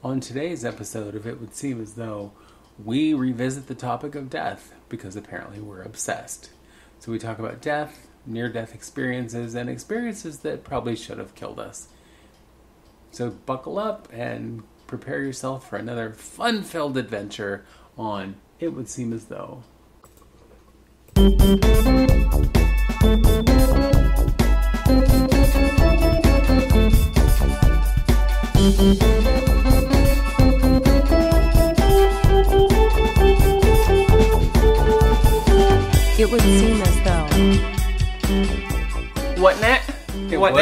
On today's episode of It Would Seem As Though, we revisit the topic of death because apparently we're obsessed. So we talk about death, near-death experiences, and experiences that probably should have killed us. So buckle up and prepare yourself for another fun-filled adventure on It Would Seem As Though. It would seem as though. Wouldn't it? It would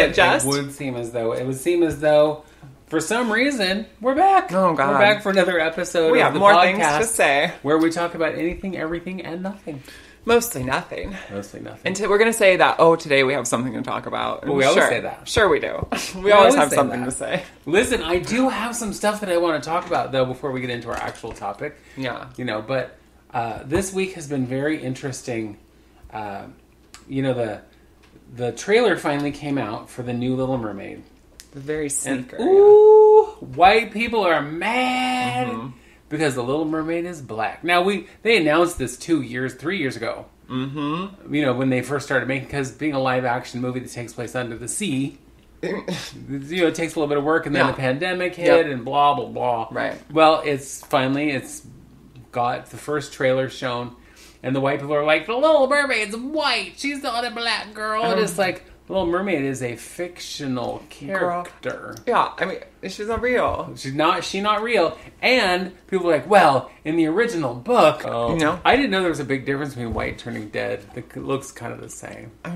seem as though, for some reason, we're back. Oh, God. We're back for another episode We of have the more podcast things to say. where we talk about anything, everything, and nothing. Mostly nothing. Mostly nothing. And we're going to say that, today we have something to talk about. Well, we always say that. Sure we do. We always have say something that. to say. Listen, I do have some stuff that I want to talk about, though, before we get into our actual topic. Yeah. But this week has been very interesting. The trailer finally came out for the new Little Mermaid. The very sleeker. White people are mad because the Little Mermaid is black. Now, they announced this 3 years ago. Mm-hmm. When they first started making, because being a live action movie that takes place under the sea, it takes a little bit of work, and then the pandemic hit, and blah, blah, blah. Right. Well, it's got the first trailer shown, and the white people are like, the Little Mermaid's white. She's not a black girl. And it's like, Little Mermaid is a fictional character. Yeah, I mean, she's not real. She's not real. And people are like, well, in the original book, I didn't know there was a big difference between white turning dead. It looks kind of the same. I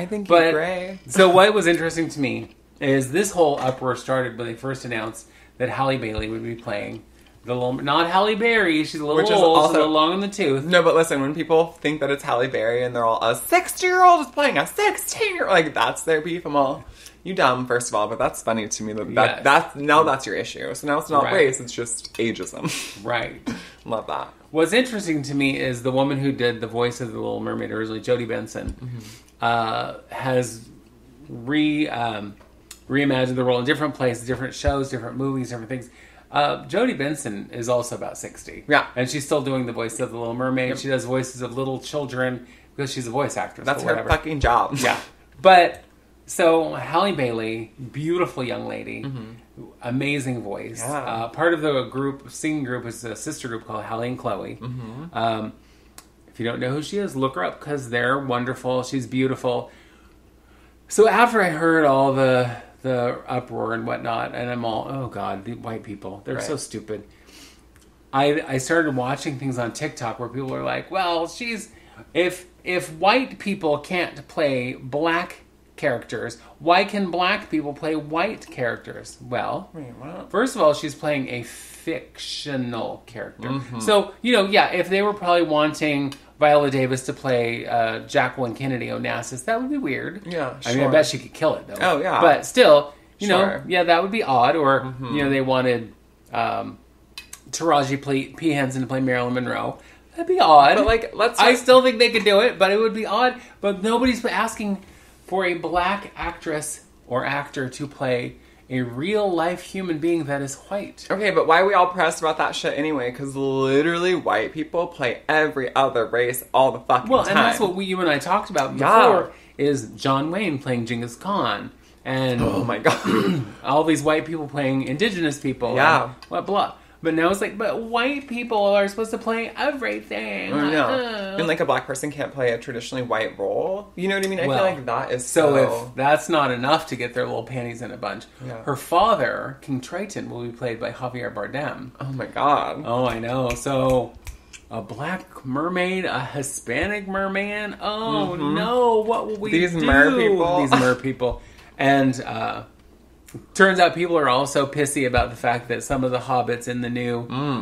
think you're gray. So what was interesting to me is this whole uproar started when they first announced that Halle Bailey would be playing the little, not Halle Berry. She's a little old, she's a little long in the tooth. No, but listen, when people think that it's Halle Berry and they're all, a 60-year-old is playing a 16-year-old, like, that's their beef. I'm all, you dumb, first of all, but that's funny to me. That's your issue. So now it's not race, it's just ageism. Right. Love that. What's interesting to me is the woman who did the voice of the Little Mermaid originally, Jodie Benson, has reimagined the role in different places, different shows, different movies, different things. Jodie Benson is also about 60. Yeah. And she's still doing the voice of the Little Mermaid. Yep. She does voices of little children because she's a voice actress. That's her fucking job. Yeah. But, so, Halle Bailey, beautiful young lady, amazing voice. Yeah. Part of the singing group is a sister group called Halle and Chloe. If you don't know who she is, look her up because they're wonderful. She's beautiful. So after I heard all the uproar and whatnot, and I'm all, oh God, the white people, they're so stupid. I started watching things on TikTok where people are like, well, if white people can't play black characters, why can black people play white characters? Well, first of all, she's playing a fictional character. So, if they were probably wanting Viola Davis to play Jacqueline Kennedy Onassis, that would be weird. Yeah, sure. I mean, I bet she could kill it, though. Oh, yeah. But still, Sure. that would be odd. Or, they wanted Taraji P. Henson to play Marilyn Monroe. That'd be odd. But, I still think they could do it, but it would be odd. But nobody's asking for a black actress or actor to play a real-life human being that is white. Okay, but why are we all pressed about that shit anyway? Because literally white people play every other race all the fucking time. Well, and that's what you and I talked about before, is John Wayne playing Genghis Khan. And oh my God. all these white people playing indigenous people. Yeah. And blah. But now it's like, but white people are supposed to play everything. And a black person can't play a traditionally white role. You know what I mean? I feel like that is so... if that's not enough to get their little panties in a bunch, her father, King Triton, will be played by Javier Bardem. Oh my God. Oh, I know. So... a black mermaid, a Hispanic merman. Oh no! What will we do? These mer people. And turns out people are also pissy about the fact that some of the hobbits in the new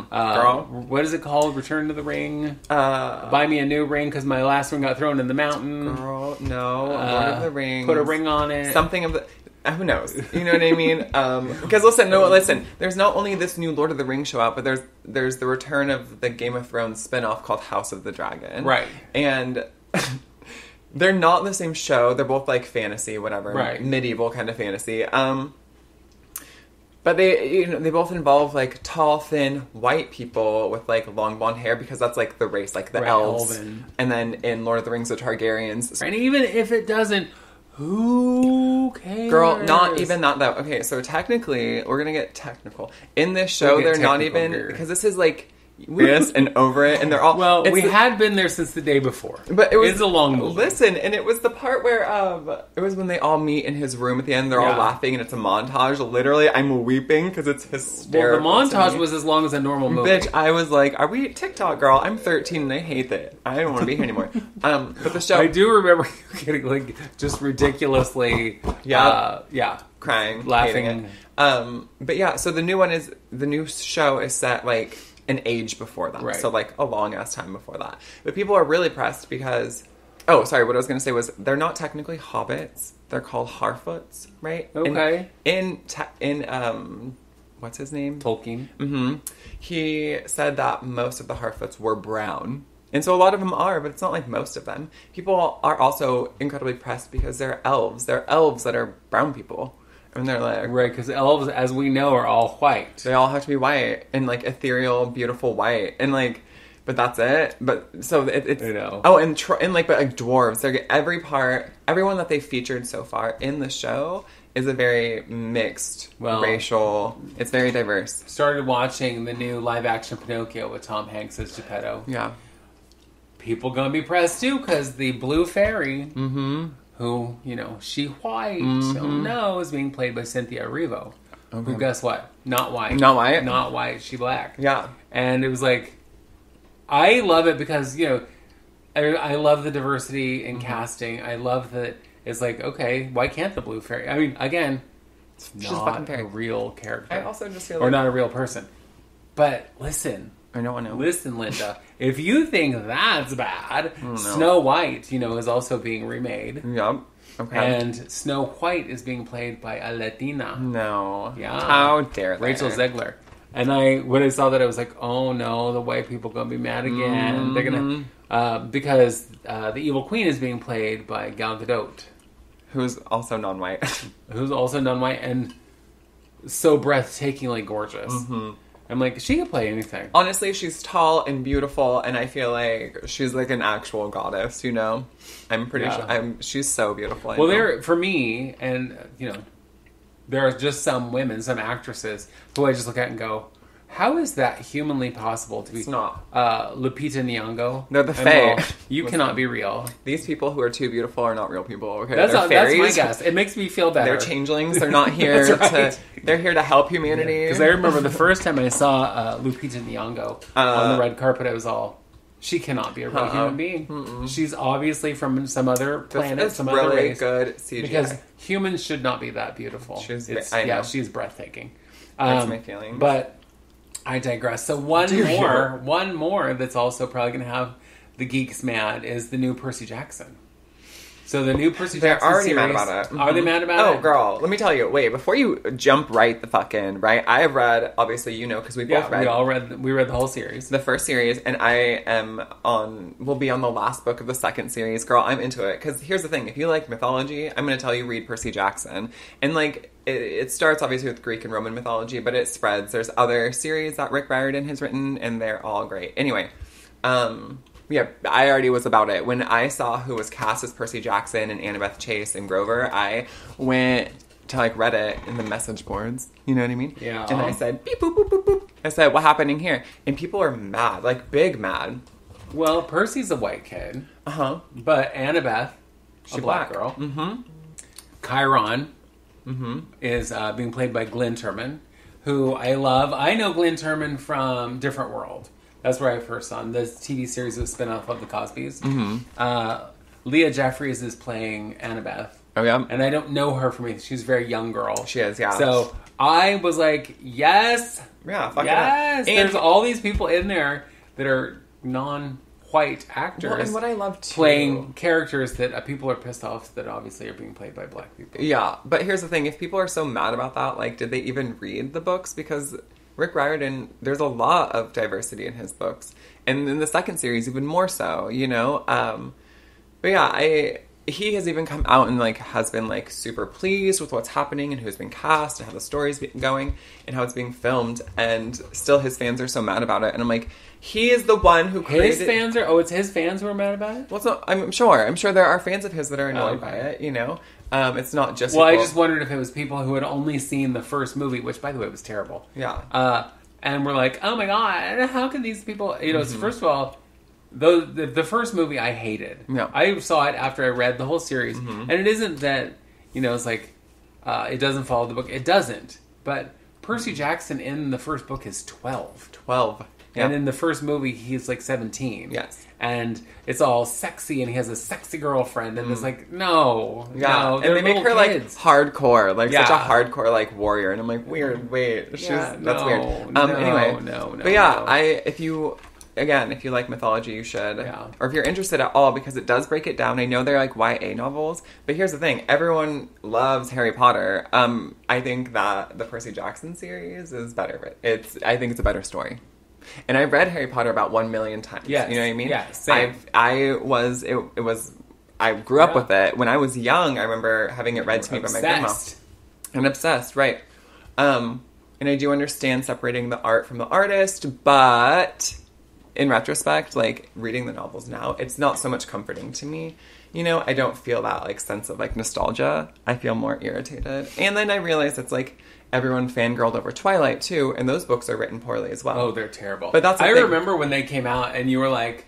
what is it called? Return to the Ring. Buy me a new ring because my last one got thrown in the mountain. Girl, no. Lord of the Rings. Put a ring on it. Something of the... Who knows? You know what I mean? Because listen. There's not only this new Lord of the Rings show out, but there's the return of the Game of Thrones spinoff called House of the Dragon. Right. And they're not the same show. They're both like fantasy, whatever. Right. Medieval kind of fantasy. But they both involve, like, tall, thin, white people with, like, long blonde hair, because that's, like, the race, like, the elves. Elven. And then in Lord of the Rings, the Targaryens. And even if it doesn't, who cares? Girl, not even that, though. Okay, so technically, we're gonna get technical. In this show, they're not even... Here. Because this is, like... this and over it, and they're all... Well, we had been there since the day before. But it was... It's a long movie. Listen, and it was the part where, it was when they all meet in his room at the end, they're all laughing, and it's a montage. Literally, I'm weeping, because it's hysterical. Well, the montage was as long as a normal movie. Bitch, I was like, are we TikTok, girl? I'm 13, and I hate it. I don't want to be here anymore. But the show... I do remember you getting, like, just ridiculously... crying, laughing. But yeah, so the new show is set, like... an age before that. Right. So, like, a long-ass time before that. But people are really pressed because... Oh, sorry, what I was going to say was they're not technically hobbits. They're called Harfoots, right? Okay. In what's his name? Tolkien. Mm-hmm. He said that most of the Harfoots were brown. And so a lot of them are, but it's not like most of them. People are also incredibly pressed because they're elves. They're elves that are brown people. And they're like... Right, because elves, as we know, are all white. They all have to be white. And, like, ethereal, beautiful white. And, like... But that's it. But, so it's... I know. Oh, and like, but, like, dwarves. They're everyone that they featured so far in the show is a very mixed, racial... It's very diverse. Started watching the new live-action Pinocchio with Tom Hanks as Geppetto. Yeah. People gonna be pressed, too, because the blue fairy... Mm-hmm. Who, she white, oh no, is being played by Cynthia Erivo. Okay. Who, guess what? Not white. Not white? Not white, she black. Yeah. And it was like, I love it because, I love the diversity in casting. I love that it's like, okay, why can't the blue fairy? I mean, again, it's not a real character. I also just feel or not a real person. But listen... I know. Listen, Linda, if you think that's bad, Snow White, is also being remade. Yep. Okay. And Snow White is being played by a Latina. No. Yeah. How dare they? Rachel Zegler. And when I saw that, I was like, oh no, the white people are going to be mad again. Mm-hmm. They're going to... because the Evil Queen is being played by Gal Gadot. Who's also non-white. Who's also non-white and so breathtakingly gorgeous. Mm-hmm. I'm like, she can play anything. Honestly, she's tall and beautiful, and I feel like she's like an actual goddess, I'm pretty sure. She's so beautiful. Well, for me, and, there are just some women, some actresses, who I just look at and go, how is that humanly possible to be... It's not. Lupita Nyong'o. They're the Fae. Well, you cannot be real. These people who are too beautiful are not real people, okay? That's my guess. It makes me feel better. They're changelings. They're not here They're here to help humanity. Because I remember the first time I saw Lupita Nyong'o on the red carpet, I was all... She cannot be a real human being. Mm-mm. She's obviously from some other planet, some other race. Good CGI. Because humans should not be that beautiful. She's breathtaking. That's my feeling. But... I digress. So one more that's also probably going to have the geeks mad is the new Percy Jackson. So the new Percy Jackson already series, mad about it. Mm-hmm. Are they mad about it? Oh, girl, let me tell you. Wait, before you jump right the fuck in, right? I have read, obviously, because we both read. We read the whole series. The first series, and we'll be on the last book of the second series. Girl, I'm into it. Because here's the thing. If you like mythology, I'm going to tell you read Percy Jackson. And, like, it starts, obviously, with Greek and Roman mythology, but it spreads. There's other series that Rick Riordan has written, and they're all great. Anyway, yeah, I already was about it. When I saw who was cast as Percy Jackson and Annabeth Chase and Grover, I went to, like, Reddit in the message boards. You know what I mean? Yeah. And I said, beep, boop, boop, boop, boop. I said, what happening here? And people are mad, like, big mad. Well, Percy's a white kid. Uh-huh. But Annabeth, a black girl. Mm-hmm. Chiron is being played by Glenn Turman, who I love. I know Glenn Turman from Different World. That's where I first saw him. The TV series was a spin-off of The Cosbys. Mm-hmm. Leah Jeffries is playing Annabeth. Oh, yeah? And I don't know her from anything. She's a very young girl. She is, yeah. So I was like, yes. Yeah, fuck yes. it up. There's all these people in there that are non-white actors. Well, and what I love, too, playing characters that people are pissed off that obviously are being played by black people. Yeah, but here's the thing. If people are so mad about that, like, did they even read the books? Because... Rick Riordan, there's a lot of diversity in his books. And in the second series, even more so, But yeah, he has even come out and, like, has been, like, super pleased with what's happening and who's been cast and how the story's going and how it's being filmed. And still his fans are so mad about it. And I'm like, he is the one who created... His fans are... Oh, it's his fans who are mad about it? Well, it's not, I'm sure. I'm sure there are fans of his that are annoyed by it, you know? It's not just Well, people. I just wondered if it was people who had only seen the first movie, which, by the way, was terrible. Yeah. And we're like, oh my god, how can these people... You know, first of all, the first movie I hated. Yeah. I saw it after I read the whole series. And it isn't that, you know, it's like, it doesn't follow the book. It doesn't. But Percy Jackson in the first book is 12. 12. Yep. And in the first movie, he's like 17. Yes. And it's all sexy, and he has a sexy girlfriend, and it's like, no. Yeah. No, and they make her, kids. like, hardcore. Like, Yeah. such a hardcore, like, warrior. And I'm like, weird, wait. That's weird. Anyway. No. But yeah, if you like mythology, you should. Yeah. Or if you're interested at all, because it does break it down. I know they're, like, YA novels. But here's the thing. Everyone loves Harry Potter. I think that the Percy Jackson series is better. I think it's a better story. And I've read Harry Potter about 1 million times. Yes. You know what I mean? Yeah, same. I grew up with it. When I was young, I remember having it read to me by my grandma. And obsessed, right. And I do understand separating the art from the artist, but in retrospect, like, reading the novels now, it's not so much comforting to me. You know, I don't feel that, like, sense of, like, nostalgia. I feel more irritated. And then I realize it's, like, everyone fangirled over Twilight, too, and those books are written poorly as well. Oh, they're terrible. But that's I remember when they came out, and you were like,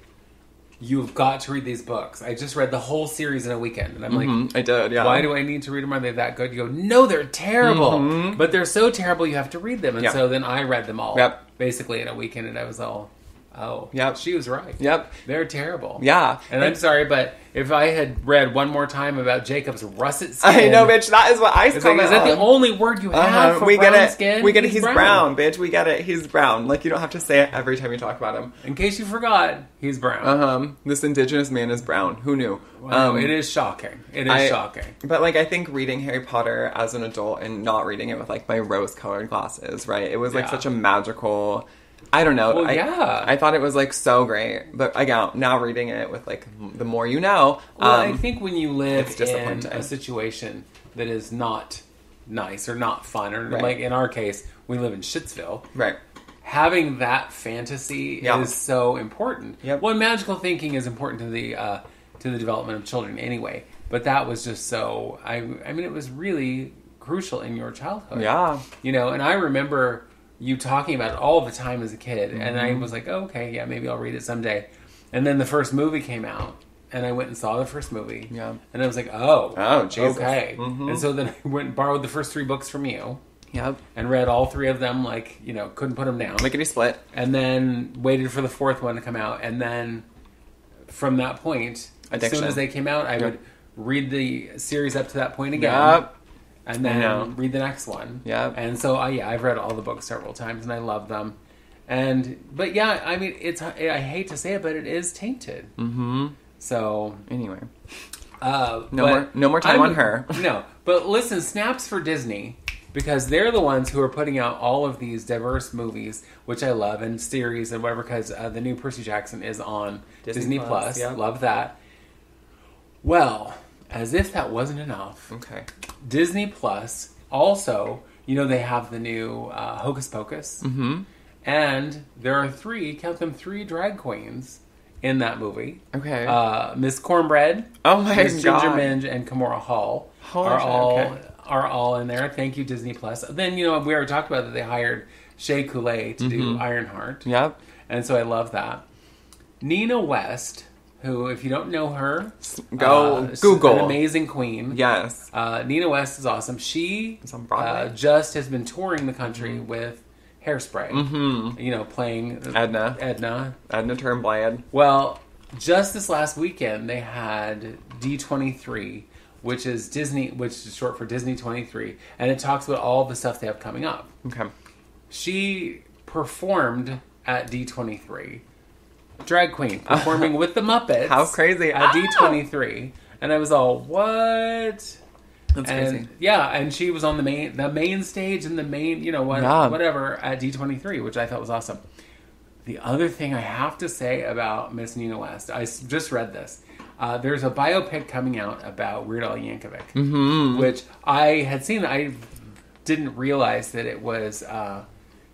you've got to read these books. I just read the whole series in a weekend, and I'm like... I did, yeah. Why do I need to read them? Are they that good? You go, no, they're terrible. But they're so terrible, you have to read them. And so then I read them all, basically in a weekend, and I was all... Oh, she was right. Yep. They're terrible. Yeah. And I'm sorry, but if I had read one more time about Jacob's russet skin... I know, bitch, that is what I comment Is that the only word you have for brown skin? We get it. He's brown, bitch. We get it. He's brown. Like, you don't have to say it every time you talk about him. In case you forgot, he's brown. This indigenous man is brown. Who knew? Wow, it is shocking. It is shocking. But, like, I think reading Harry Potter as an adult and not reading it with, like, my rose-colored glasses, right? It was, like, such a magical... I don't know. Well, I thought it was, like, so great. But, again, now reading it with, like, the more you know... Well, I think when you live in disappointing. a situation that is not nice or not fun, or like in our case, we live in Shitsville. Right. Having that fantasy is so important. Yep. Well, magical thinking is important to the development of children anyway. But that was just so... I mean, it was really crucial in your childhood. Yeah. You know, and I remember... you talking about it all the time as a kid, and I was like, oh, okay, yeah, maybe I'll read it someday. And then the first movie came out, and I went and saw the first movie, and I was like, oh, Jesus. okay. And so then I went and borrowed the first 3 books from you, and read all 3 of them, like, you know, couldn't put them down. Lickety split. And then waited for the 4th one to come out, and then from that point, as soon as they came out, I would read the series up to that point again. And then read the next one. Yeah. And so, I've read all the books several times, and I love them. But yeah, I mean, I hate to say it, but it is tainted. So anyway, no more time on her. No, but listen, snaps for Disney, because they're the ones who are putting out all of these diverse movies, which I love, and series and whatever. Because the new Percy Jackson is on Disney Plus. Yeah. Love that. Well. As if that wasn't enough. Okay. Disney Plus also, you know, they have the new Hocus Pocus. And there are 3 drag queens in that movie. Okay. Miss Cornbread, Miss God. Ginger Minge, and Kimora Hall are all in there. Thank you, Disney Plus. Then, you know, we already talked about that they hired Shea Coulee to do Ironheart. Yep. And so I love that. Nina West... who, if you don't know her, go Google. An amazing queen. Yes. Nina West is awesome. She just has been touring the country with Hairspray. You know, playing Edna Turnblad. Well, just this last weekend, they had D23, which is short for Disney 23, and it talks about all the stuff they have coming up. Okay. She performed at D23. Drag queen performing with the Muppets. How crazy. At D23. And I was all, what? That's crazy. Yeah, and she was on the main stage and the main, you know, whatever at D23, which I thought was awesome. The other thing I have to say about Miss Nina West, I just read this. there's a biopic coming out about Weird Al Yankovic, which I had seen. I didn't realize that it was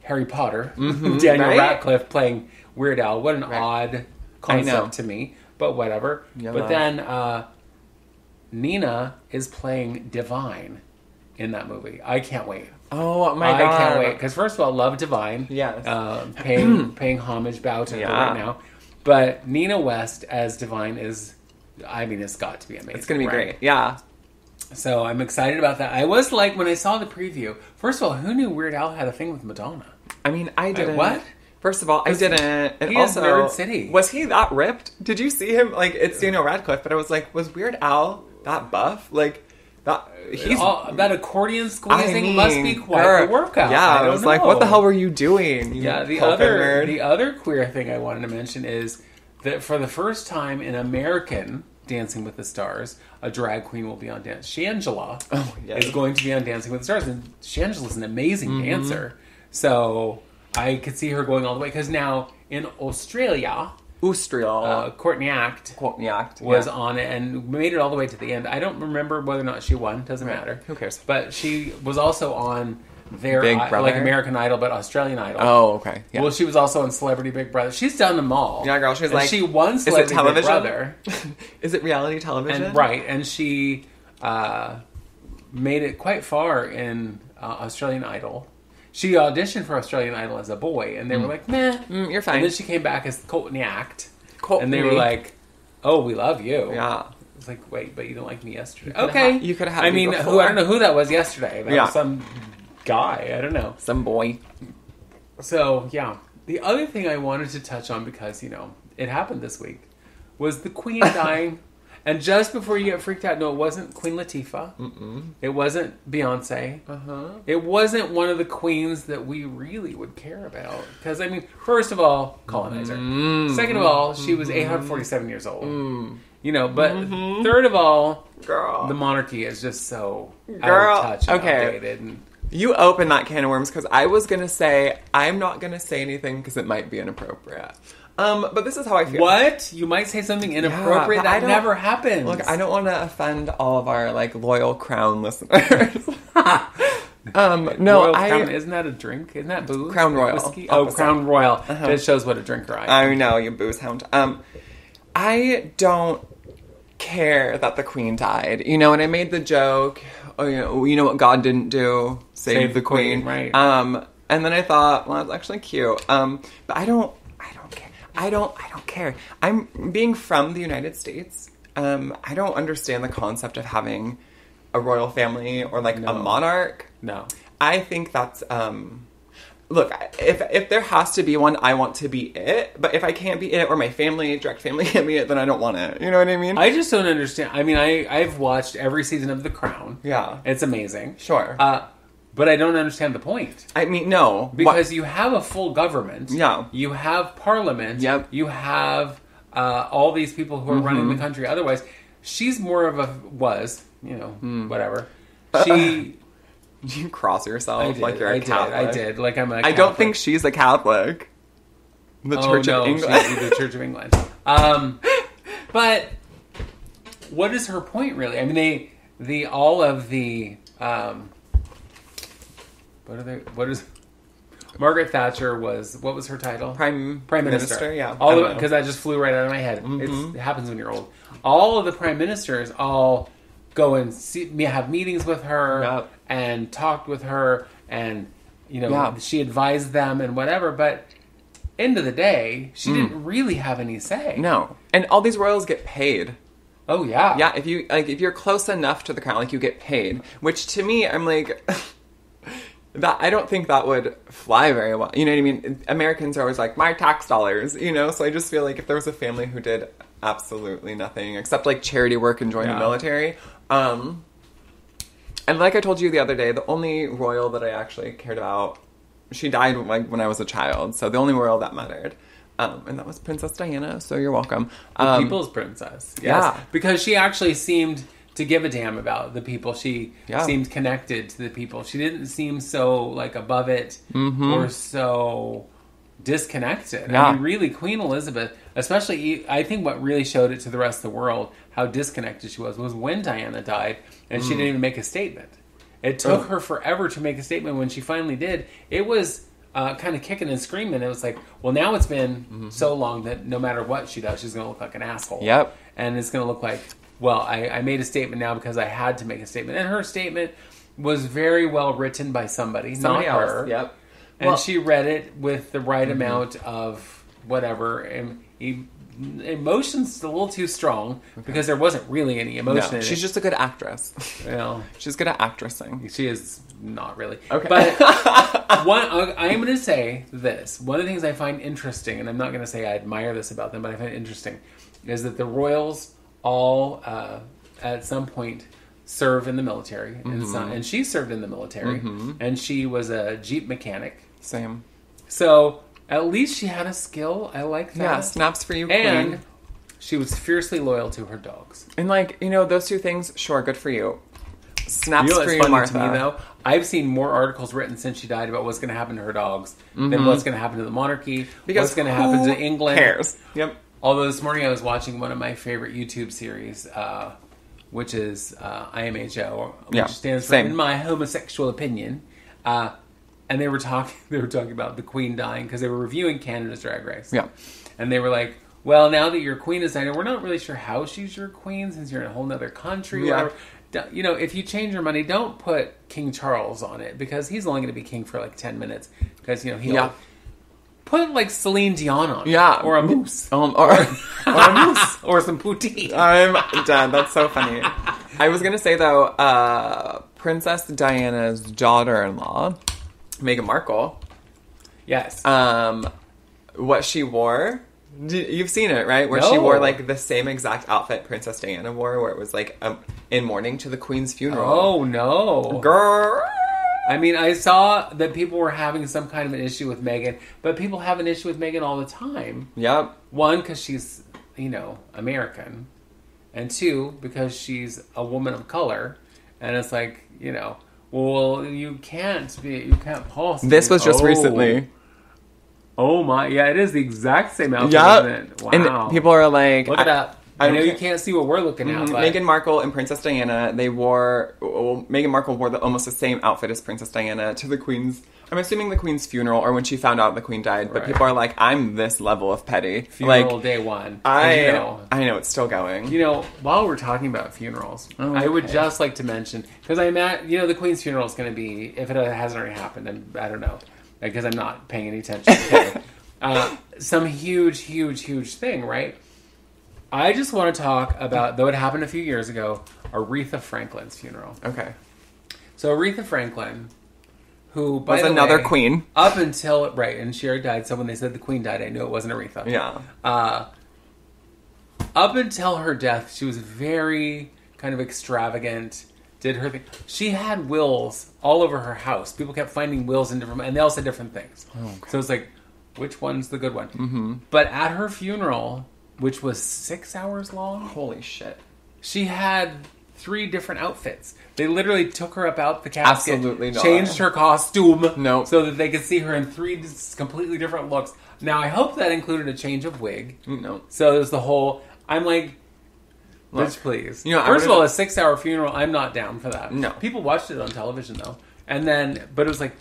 Harry Potter, Daniel Radcliffe playing Weird Al. What an odd concept to me, but whatever. Yeah, but then Nina is playing Divine in that movie. I can't wait. Oh my God. I can't wait. Because first of all, love Divine. Yes. Paying homage, bow to her right now. But Nina West as Divine is, I mean, it's got to be amazing. It's going to be great. Yeah. So I'm excited about that. I was like, when I saw the preview, first of all, who knew Weird Al had a thing with Madonna? I mean, I didn't. What? First of all, I didn't. And he also, is Nerd City. Was he that ripped? Did you see him? Like, it's Daniel Radcliffe, but I was like, was Weird Al that buff? Like, that that accordion squeezing must be quite a workout. Yeah, I was like, what the hell were you doing? The other queer thing I wanted to mention is that for the first time in American Dancing with the Stars, a drag queen will be on dance. Shangela is going to be on Dancing with the Stars, and Shangela's an amazing dancer. So I could see her going all the way, because now in Australia, Courtney Act was on it and made it all the way to the end. I don't remember whether or not she won. Doesn't matter. Who cares? But she was also on their Big Brother? like American Idol, but Australian Idol. Oh, okay. Yeah. Well, she was also on Celebrity Big Brother. She's done them all. Yeah, girl. She's like, she won Celebrity Big Brother. Is it reality television? And she made it quite far in Australian Idol. She auditioned for Australian Idol as a boy, and they were like, "Meh, you're fine." And then she came back as Courtney Act, and they were like, "Oh, we love you." Yeah. It's like, wait, but you don't like me yesterday. Okay, you could have. I mean, I don't know who that was yesterday. That was some guy. I don't know. Some boy. So yeah, the other thing I wanted to touch on, because it happened this week, was the Queen dying. And just before you get freaked out, no, it wasn't Queen Latifah. It wasn't Beyonce. It wasn't one of the queens that we really would care about. Because, I mean, first of all, colonizer. Second of all, she was 847 years old. But third of all, the monarchy is just so out of touch and outdated. And you opened that can of worms, because I was going to say, I'm not going to say anything because it might be inappropriate. But this is how I feel. What? You might say something inappropriate? That never happens. Look, I don't want to offend all of our, loyal Crown listeners. No, Royal Crown, isn't that a drink? Isn't that booze? Crown Royal. Whiskey? Oh, Crown Royal. That shows what a drinker I am. I know, you booze hound. I don't care that the Queen died. And I made the joke, you know what God didn't do? Save the Queen. Right. And then I thought, well, that's actually cute. But I don't care. I don't care. I'm being from the United States. I don't understand the concept of having a royal family or a monarch. No. I think that's look, if there has to be one, I want to be it. But if I can't be it, or my direct family can't be it, then I don't want it. You know what I mean? I just don't understand. I mean, I've watched every season of The Crown. Yeah. It's amazing. Sure. But I don't understand the point. I mean, no. Because you have a full government. Yeah. You have parliament. Yep. You have all these people who are running the country. Otherwise, she's more of whatever. She... You cross yourself you're a Catholic. I did. Like I'm a Catholic. I don't think she's a Catholic. The Church of England. She's the Church of England. But what is her point, really? I mean, all of the... What is Margaret Thatcher was? What was her title? Prime Minister. Yeah, because that just flew right out of my head. It happens when you're old. All of the prime ministers all go and have meetings with her and talked with her, and she advised them and whatever. But end of the day, she didn't really have any say. No, and all these royals get paid. Oh yeah, yeah. If you're close enough to the crown, you get paid. Which to me, I'm like. That I don't think that would fly very well. You know what I mean? Americans are always like, my tax dollars, So I just feel like if there was a family who did absolutely nothing except charity work and join the military. And like I told you the other day, the only royal that I actually cared about, she died when I was a child. So the only royal that mattered. And that was Princess Diana. So you're welcome. The people's princess. Yes. Yeah. Because she actually seemed to give a damn about the people. She seemed connected to the people. She didn't seem so above it or so disconnected. Yeah. I mean, really, Queen Elizabeth, especially, I think what really showed it to the rest of the world how disconnected she was when Diana died, and she didn't even make a statement. It took her forever to make a statement. When she finally did, it was kind of kicking and screaming. It was like, well, now it's been so long that no matter what she does, she's going to look like an asshole. Yep. And it's going to look like, well, I made a statement now because I had to make a statement. And her statement was very well written by somebody not else. her. Yep. And she read it with the right amount of whatever. And emotion's a little too strong because there wasn't really any emotion in it. She's just a good actress. Well, she's good at actressing. She is not really. Okay. But I'm going to say this. One of the things I find interesting, and I'm not going to say I admire this about them, but I find it interesting, is that the royals all, at some point, serve in the military. And she served in the military. And she was a Jeep mechanic. Same. So at least she had a skill. I like that. Yeah, snaps for you, Queen. And she was fiercely loyal to her dogs. And those two things, sure, good for you. Snaps You know for you, funny Martha. to me, though? I've seen more articles written since she died about what's going to happen to her dogs than what's going to happen to the monarchy, what's going to happen to England. Cares? Yep. Although this morning I was watching one of my favorite YouTube series, which is IMHO, which stands for In My Homosexual Opinion. And they were talking about the Queen dying because they were reviewing Canada's Drag Race. Yeah. And they were like, well, now that your queen is dying, we're not really sure how she's your queen since you're in a whole other country. Yeah. You know, if you change your money, don't put King Charles on it because he's only going to be king for like 10 minutes. Because, he'll put like Celine Dion on it. Yeah. Or a moose. Or a moose. Or some poutine. I'm dead. That's so funny. I was going to say, though, Princess Diana's daughter-in-law, Meghan Markle. Yes. What she wore, you've seen it, right? Where she wore like the same exact outfit Princess Diana wore, where it was like in mourning to the Queen's funeral. Oh, no. Girl. I mean, I saw that people were having some kind of an issue with Meghan, but people have an issue with Meghan all the time. Yep. One, because she's, American. And two, because she's a woman of color. And it's like, well, you can't possibly. This was just recently. Oh my, yeah, it is the exact same outfit, Yep. isn't it? Wow. And people are like... Look it up. I know you can't see what we're looking at, but... Meghan Markle and Princess Diana, Meghan Markle wore almost the same outfit as Princess Diana to the Queen's... I'm assuming the Queen's funeral, or when she found out the Queen died, but people are like, I'm this level of petty. Funeral day one. I know, it's still going. While we're talking about funerals, I would just like to mention, because I'm at, the Queen's funeral is going to be, if it hasn't already happened, I don't know, because I'm not paying any attention. Okay. Some huge, huge, huge thing, right? I just want to talk about, though it happened a few years ago, Aretha Franklin's funeral. Okay. So Aretha Franklin, who, by was the another way, queen. Up until, and she already died, so when they said the Queen died, I knew it wasn't Aretha. Yeah. Up until her death, she was very kind of extravagant, did her thing. She had wills all over her house. People kept finding wills in different, and they all said different things. Oh, okay. So it's like, which one's the good one? Mm-hmm. But at her funeral, which was 6 hours long. Holy shit. She had 3 different outfits. They literally took her up out the casket. Absolutely not. Changed her costume. No. So that they could see her in 3 completely different looks. Now, I hope that included a change of wig. No. So there's the whole... I'm like... Bitch, please. First of all, a 6-hour funeral, I'm not down for that. No. People watched it on television, though. And then... But it was like...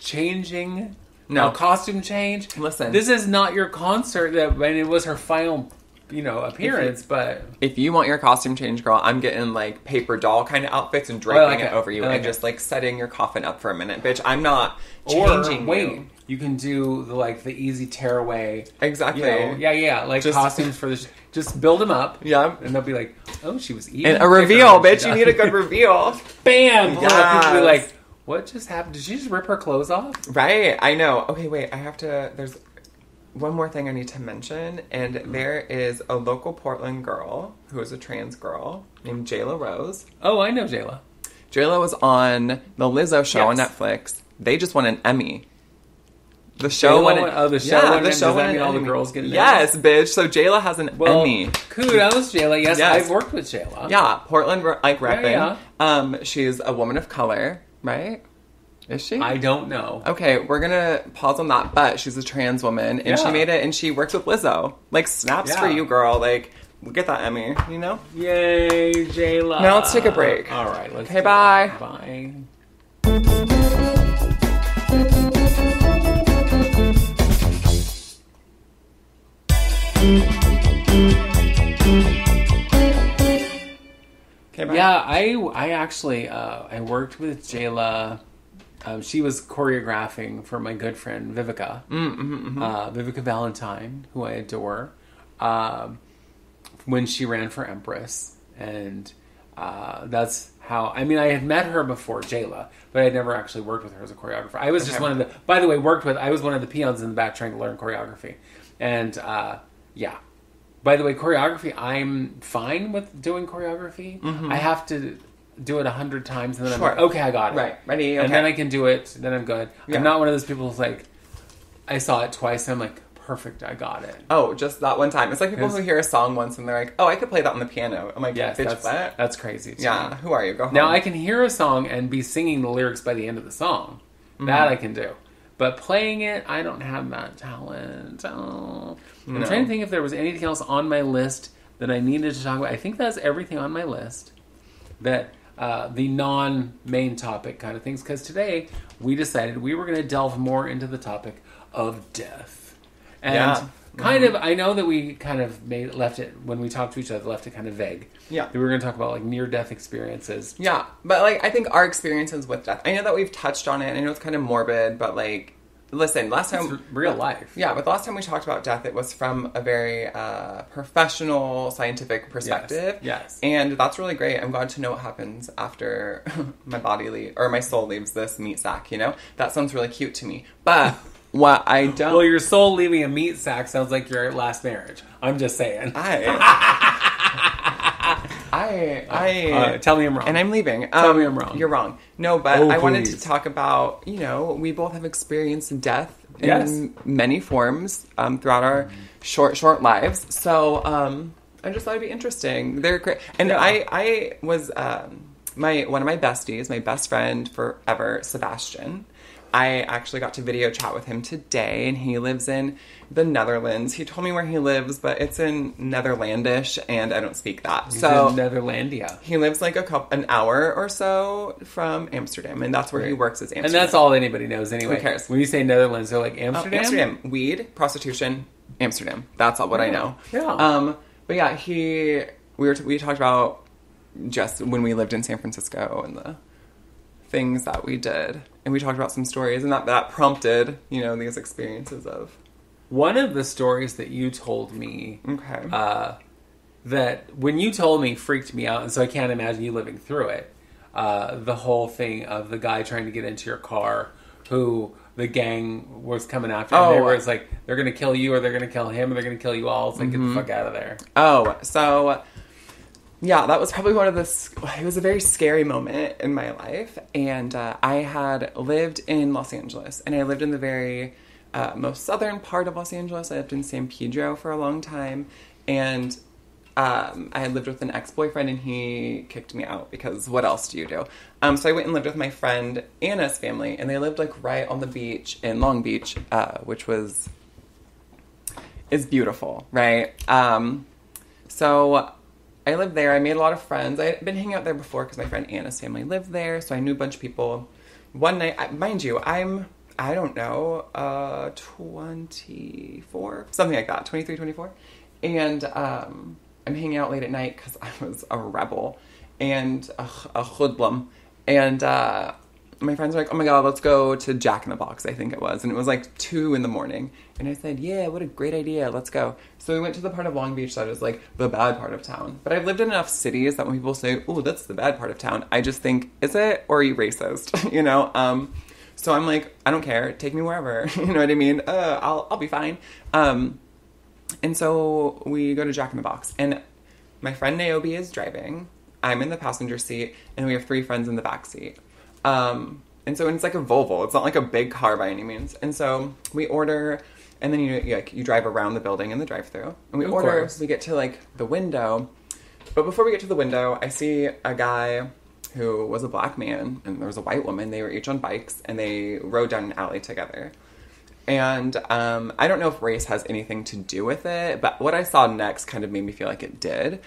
Changing... No. A costume change. Listen. This is not your concert. When it was her final, appearance, but... If you want your costume change, girl, I'm getting, like, paper doll kind of outfits and draping it over you and just, like, setting your coffin up for a minute. Bitch, I'm not changing you. You can do, the easy tearaway. Exactly. Yeah. Like, just, costumes for the... Just build them up. Yeah. And they'll be like, oh, she was eating. And a reveal, bitch. You need a good reveal. Bam! Yes. People be like... What just happened? Did she just rip her clothes off? Right, I know. Okay, wait, there's one more thing I need to mention, and there is a local Portland girl who is a trans girl named Jayla Rose. Oh, I know Jayla. Jayla was on the Lizzo show on Netflix. They just won an Emmy. The show won an Emmy. The show does that mean all the girls get an Emmy? Yes, bitch. So Jayla has an Emmy. Kudos, Jayla. Yes, I've worked with Jayla. Yeah, Portland, repping. Yeah. She's a woman of color. Right? Is she? I don't know. Okay, we're gonna pause on that, but she's a trans woman, and she made it, and she works with Lizzo. Like, snaps for you, girl. Like, we'll get that Emmy, you know? Yay, J-Lo. Now let's take a break. All right, let's Okay, bye. Bye. Okay, bye. Yeah, I actually I worked with Jayla. She was choreographing for my good friend Vivica, Vivica Valentine, who I adore, when she ran for Empress, and that's how. I mean, I had met her before Jayla, but I had never actually worked with her as a choreographer. I was just one of the. By the way, I was one of the peons in the back trying to learn choreography, and yeah. By the way, choreography, I'm fine with doing choreography. I have to do it 100 times, and then I'm like, okay, I got it. Right, ready, okay. And then I can do it, then I'm good. Yeah. I'm not one of those people who's like, I saw it twice, and I'm like, perfect, I got it. Oh, just that one time. It's like people who hear a song once, and they're like, oh, I could play that on the piano. I'm like, yes, bitch, what? That's crazy too. Yeah, who are you? Go home. Now, I can hear a song and be singing the lyrics by the end of the song. That I can do. But playing it, I don't have that talent. Oh. I'm trying to think if there was anything else on my list that I needed to talk about. I think that's everything on my list. That the non-main topic kind of things. Because today, we decided we were going to delve more into the topic of death. And kind of, I know that we kind of left it, when we talked to each other, left it kind of vague. Yeah. That we were going to talk about, like, near-death experiences. Yeah, but, like, I think our experiences with death, I know that we've touched on it, I know it's kind of morbid, but, like, listen, last time... It's real life. Yeah, but the last time we talked about death, it was from a very professional, scientific perspective. Yes. And that's really great. I'm glad to know what happens after my soul leaves this meat sack, you know? That sounds really cute to me. But... what I don't... Well, your soul leaving a meat sack sounds like your last marriage. I'm just saying. Tell me I'm wrong. And I'm leaving. Tell me I'm wrong. You're wrong. No, but I wanted to talk about, we both have experienced death in many forms throughout our short lives. So I just thought it'd be interesting. They're great. And I was... one of my besties, my best friend forever, Sebastian... I actually got to video chat with him today, and he lives in the Netherlands. He told me where he lives, but it's in Netherlandish, and I don't speak that. He's in Netherlandia. He lives like an hour or so from Amsterdam, and that's where he works as Amsterdam. And that's all anybody knows anyway. Who cares? When you say Netherlands, they're like Amsterdam? Amsterdam. Weed, prostitution, Amsterdam. That's all what I know. Yeah. But yeah, we talked about just when we lived in San Francisco and the things that we did, and we talked about some stories, and that prompted these experiences of one of the stories that you told me that when you told me freaked me out, and so I can't imagine you living through it, the whole thing of the guy trying to get into your car who the gang was coming after, and they were like, they're gonna kill you, or they're gonna kill him, or they're gonna kill you all. It's like, get the fuck out of there. So yeah, that was probably it was a very scary moment in my life. And I had lived in Los Angeles, and I lived in the very most southern part of Los Angeles. I lived in San Pedro for a long time. And I had lived with an ex-boyfriend, and he kicked me out because what else do you do? So I went and lived with my friend Anna's family, and they lived like right on the beach in Long Beach, which is beautiful, right? So I lived there. I made a lot of friends. I had been hanging out there before because my friend Anna's family lived there, so I knew a bunch of people. One night, mind you, I don't know, 24, something like that, 23, 24. And I'm hanging out late at night because I was a rebel and a hoodlum. And my friends were like, oh my God, let's go to Jack in the Box, I think it was. And it was like 2 a.m. And I said, yeah, what a great idea. Let's go. So we went to the part of Long Beach that is like the bad part of town. But I've lived in enough cities that when people say, oh, that's the bad part of town, I just think, is it? Or are you racist? So I'm like, I don't care. Take me wherever. You know what I mean? I'll be fine. And so we go to Jack in the Box. And my friend Naomi is driving. I'm in the passenger seat. And we have 3 friends in the back seat. And so it's like a Volvo. It's not like a big car by any means. And so we order, and then you drive around the building in the drive-thru. And we order, we get to like the window. But before we get to the window, I see a guy who was a black man, and there was a white woman. They were each on bikes, and they rode down an alley together. And I don't know if race has anything to do with it, but what I saw next kind of made me feel like it did.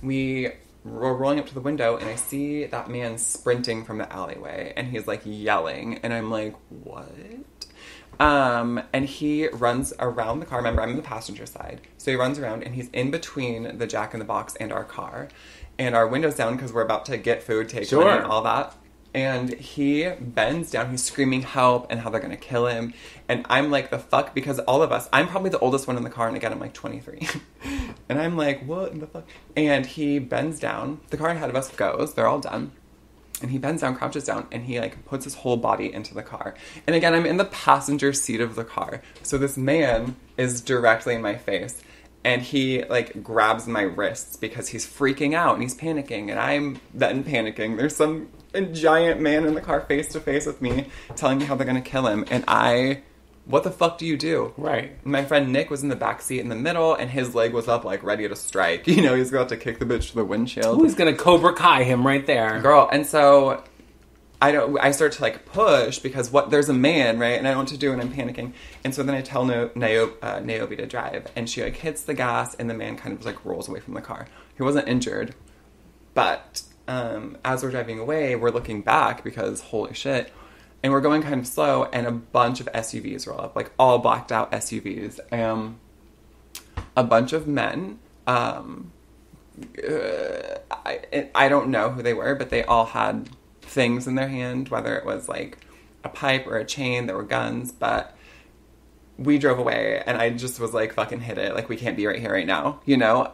We were rolling up to the window, and I see that man sprinting from the alleyway, and he's, like, yelling, and I'm like, what? And he runs around the car. Remember, I'm in the passenger side. So he runs around, and he's in between the Jack in the Box and our car. And our window's down because we're about to get food taken and all that. And he bends down, he's screaming help and how they're gonna kill him. And I'm like, the fuck? Because all of us, I'm probably the oldest one in the car, and again, I'm like 23. And I'm like, what in the fuck? And he bends down, the car ahead of us goes, they're all done. And he bends down, crouches down, and he, like, puts his whole body into the car. And again, I'm in the passenger seat of the car. So this man is directly in my face. And he, like, grabs my wrists because he's freaking out and he's panicking. And I'm then panicking. There's some giant man in the car face to face with me telling me how they're going to kill him. And what the fuck do you do? Right. My friend Nick was in the back seat in the middle, and his leg was up, like, ready to strike. You know, he's about to kick the bitch to the windshield. Ooh, he's going to Cobra Kai him right there. Girl, and so I start to, like, push because there's a man, right? And I don't know what to do, and I'm panicking. And so then I tell Naomi to drive, and she, like, hits the gas, and the man kind of, like, rolls away from the car. He wasn't injured, but as we're driving away, we're looking back because, holy shit, and we're going kind of slow, and a bunch of SUVs roll up, like, all blacked out SUVs. A bunch of men, I don't know who they were, but they all had things in their hand, whether it was, like, a pipe or a chain. There were guns, but we drove away, and I just was like, fucking hit it. Like, we can't be right here right now, you know?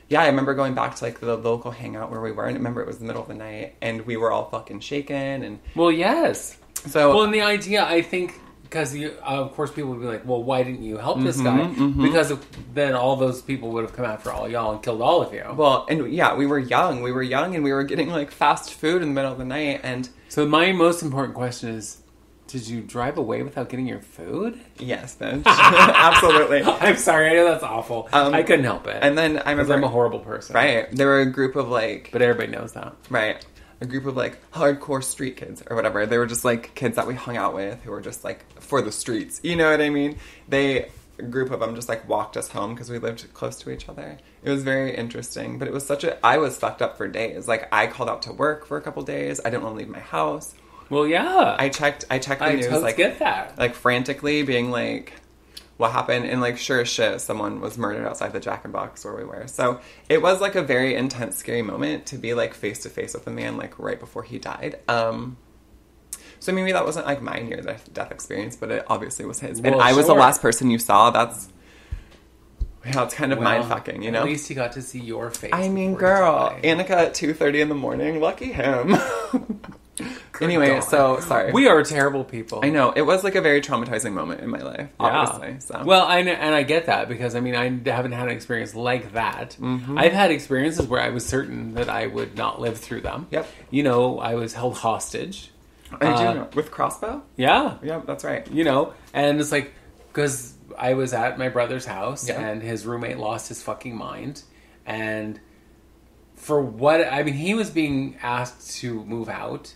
Yeah, I remember going back to, like, the local hangout where we were, and I remember it was the middle of the night, and we were all fucking shaken, and... Well, yes. So... Well, and the idea, I think, because, of course, people would be like, well, why didn't you help this guy? Because then all those people would have come after all y'all and killed all of you. Well, and yeah, we were young, and we were getting, like, fast food in the middle of the night, and... So my most important question is, did you drive away without getting your food? Yes, bitch. Absolutely. I'm sorry, I know that's awful. I couldn't help it. And then I remember... I'm a horrible person. Right. There were a group of, like... But everybody knows that. Right. A group of, like, hardcore street kids or whatever. They were just, like, kids that we hung out with who were just, like, for the streets. You know what I mean? A group of them just, like, walked us home because we lived close to each other. It was very interesting. But it was I was fucked up for days. Like, I called out to work for a couple days. I didn't want to leave my house. Well, yeah. I checked the news, like, get that. Like, frantically, being like, what happened? And, like, sure as shit, someone was murdered outside the Jack in the Box where we were. So it was, like, a very intense, scary moment to be, like, face to face with a man, like, right before he died. So maybe that wasn't, like, my near-death experience, but it obviously was his. Well, and I was the last person you saw. That's it's kind of mind-fucking, you know? At least he got to see your face. I mean, girl, Annika at 2:30 in the morning, lucky him. Anyway, God. So, sorry. We are terrible people. I know. It was, like, a very traumatizing moment in my life, obviously. Yeah. So. Well, and I get that, because, I mean, I haven't had an experience like that. Mm-hmm. I've had experiences where I was certain that I would not live through them. Yep. You know, I was held hostage. I do know. With crossbow? Yeah. Yeah, that's right. You know, and it's like, because I was at my brother's house, and his roommate lost his fucking mind, and for what, I mean, he was being asked to move out.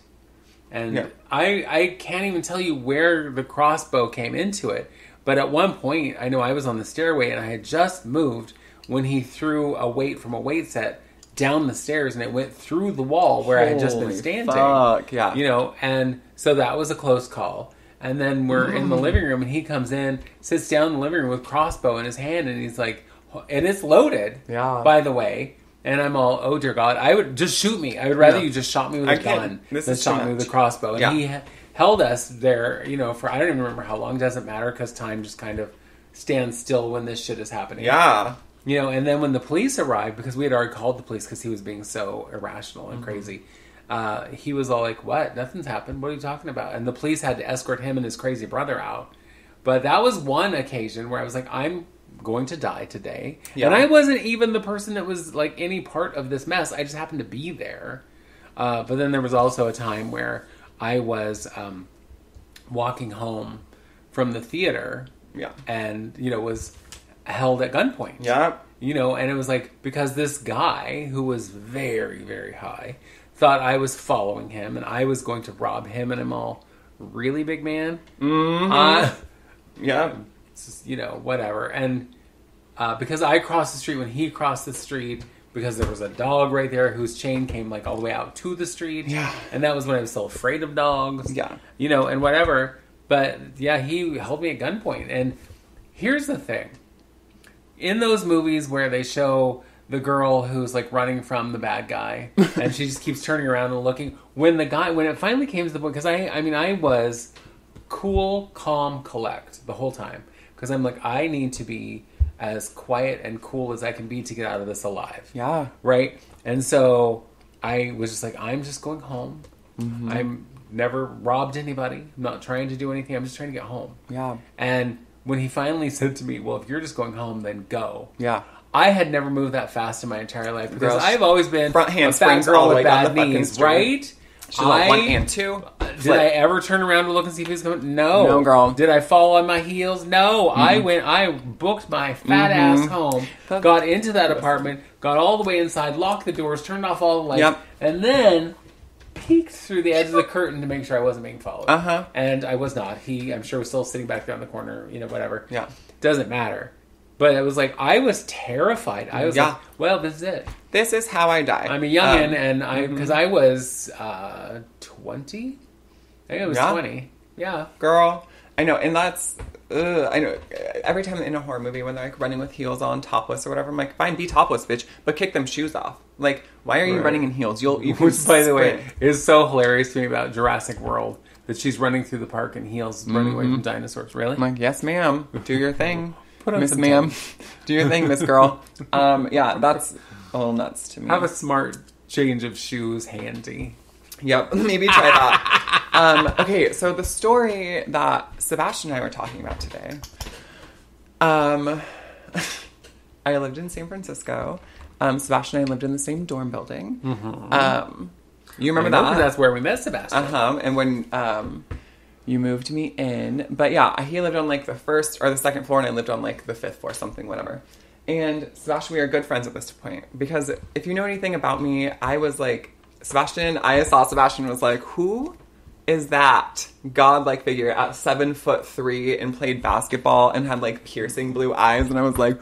And I can't even tell you where the crossbow came into it. But at one point, I know I was on the stairway and I had just moved when he threw a weight from a weight set down the stairs and it went through the wall where I had just been standing. Fuck, yeah. You know, and so that was a close call. And then we're in the living room and he comes in, sits down in the living room with crossbow in his hand and he's like, and it's loaded, by the way. And I'm all, oh dear God, I would just shoot me. I would rather you just shot me with a gun than shot me with a crossbow. And he held us there, you know, for I don't even remember how long. Doesn't matter because time just kind of stands still when this shit is happening. Yeah. You know, and then when the police arrived, because we had already called the police because he was being so irrational and crazy, he was all like, what? Nothing's happened. What are you talking about? And the police had to escort him and his crazy brother out. But that was one occasion where I was like, I'm going to die today. Yeah. And I wasn't even the person that was like any part of this mess. I just happened to be there. But then there was also a time where I was walking home from the theater and, you know, was held at gunpoint. Yeah. You know, and it was like, because this guy, who was very, very high, thought I was following him, and I was going to rob him, and I'm all, really, big man? Yeah. Just, you know, whatever. And because I crossed the street when he crossed the street, because there was a dog right there whose chain came, like, all the way out to the street. Yeah. And that was when I was still afraid of dogs. Yeah. You know, and whatever. But, yeah, he held me at gunpoint. And here's the thing. In those movies where they show the girl who's, like, running from the bad guy, and she just keeps turning around and looking, when it finally came to the point, because I was cool, calm, collect the whole time. Because I'm like, I need to be as quiet and cool as I can be to get out of this alive. Yeah. Right? And so I was just like, I'm just going home. Mm-hmm. I'm never robbed anybody. I'm not trying to do anything. I'm just trying to get home. Yeah. And when he finally said to me, well, if you're just going home, then go. Yeah. I had never moved that fast in my entire life because Girl, I've always been front hand a fat springs all girl the with way down the bad fucking knees, street. right? She's like 1 and 2. Did I ever turn around to look and see if he was coming? No. No, girl. Did I fall on my heels? No. Mm-hmm. I booked my fat ass home, got into that apartment, got all the way inside, locked the doors, turned off all the lights, and then peeked through the edge of the curtain to make sure I wasn't being followed. And I was not. He, I'm sure, was still sitting back there in the corner, you know, whatever. Yeah. Doesn't matter. But it was like, I was terrified. I was like, well, this is it. This is how I die. I'm a youngin', and because I was 20? I think I was 20. Yeah. Girl, I know, and that's, I know, every time in a horror movie when they're like running with heels on, topless or whatever, I'm like, fine, be topless, bitch, but kick them shoes off. Like, why are you running in heels? You can Which, by the way, sprint. is so hilarious to me about Jurassic World, that she's running through the park in heels, running away from dinosaurs. Really? I'm like, yes, ma'am, do your thing. Put on Miss some ma'am, Tim's. do your thing, Miss Girl. Yeah, that's a little nuts to me. Have a smart change of shoes handy. Yep, maybe try that. Okay, so the story that Sebastian and I were talking about today. I lived in San Francisco. Sebastian and I lived in the same dorm building. Mm-hmm. You remember that? That's where we met Sebastian. And when you moved me in. But yeah, he lived on like the first or the second floor, and I lived on like the fifth floor, something, whatever. And Sebastian, we are good friends at this point. Because if you know anything about me, I was like, I saw Sebastian and was like, who is that godlike figure at 7'3" and played basketball and had like piercing blue eyes? And I was like,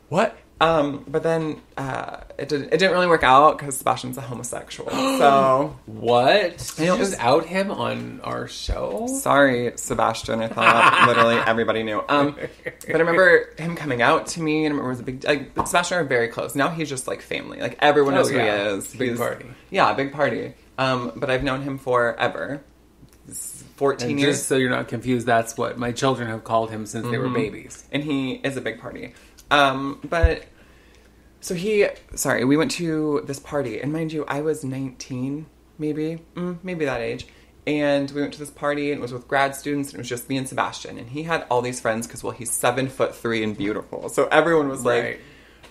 what? But then it didn't really work out because Sebastian's a homosexual. So what? Did you just out him on our show? Sorry, Sebastian. I thought literally everybody knew. But I remember him coming out to me, and I remember it was a big. Like Sebastian and I are very close. Now he's just like family. Like everyone knows who he is. Big party. Yeah, big party. But I've known him forever. 14 years. Just so you're not confused, that's what my children have called him since they were babies. And he is a big party. But so we went to this party, and mind you, I was 19, maybe that age. And we went to this party, and it was with grad students, and it was just me and Sebastian. And he had all these friends because, well, he's 7'3" and beautiful. So everyone was like,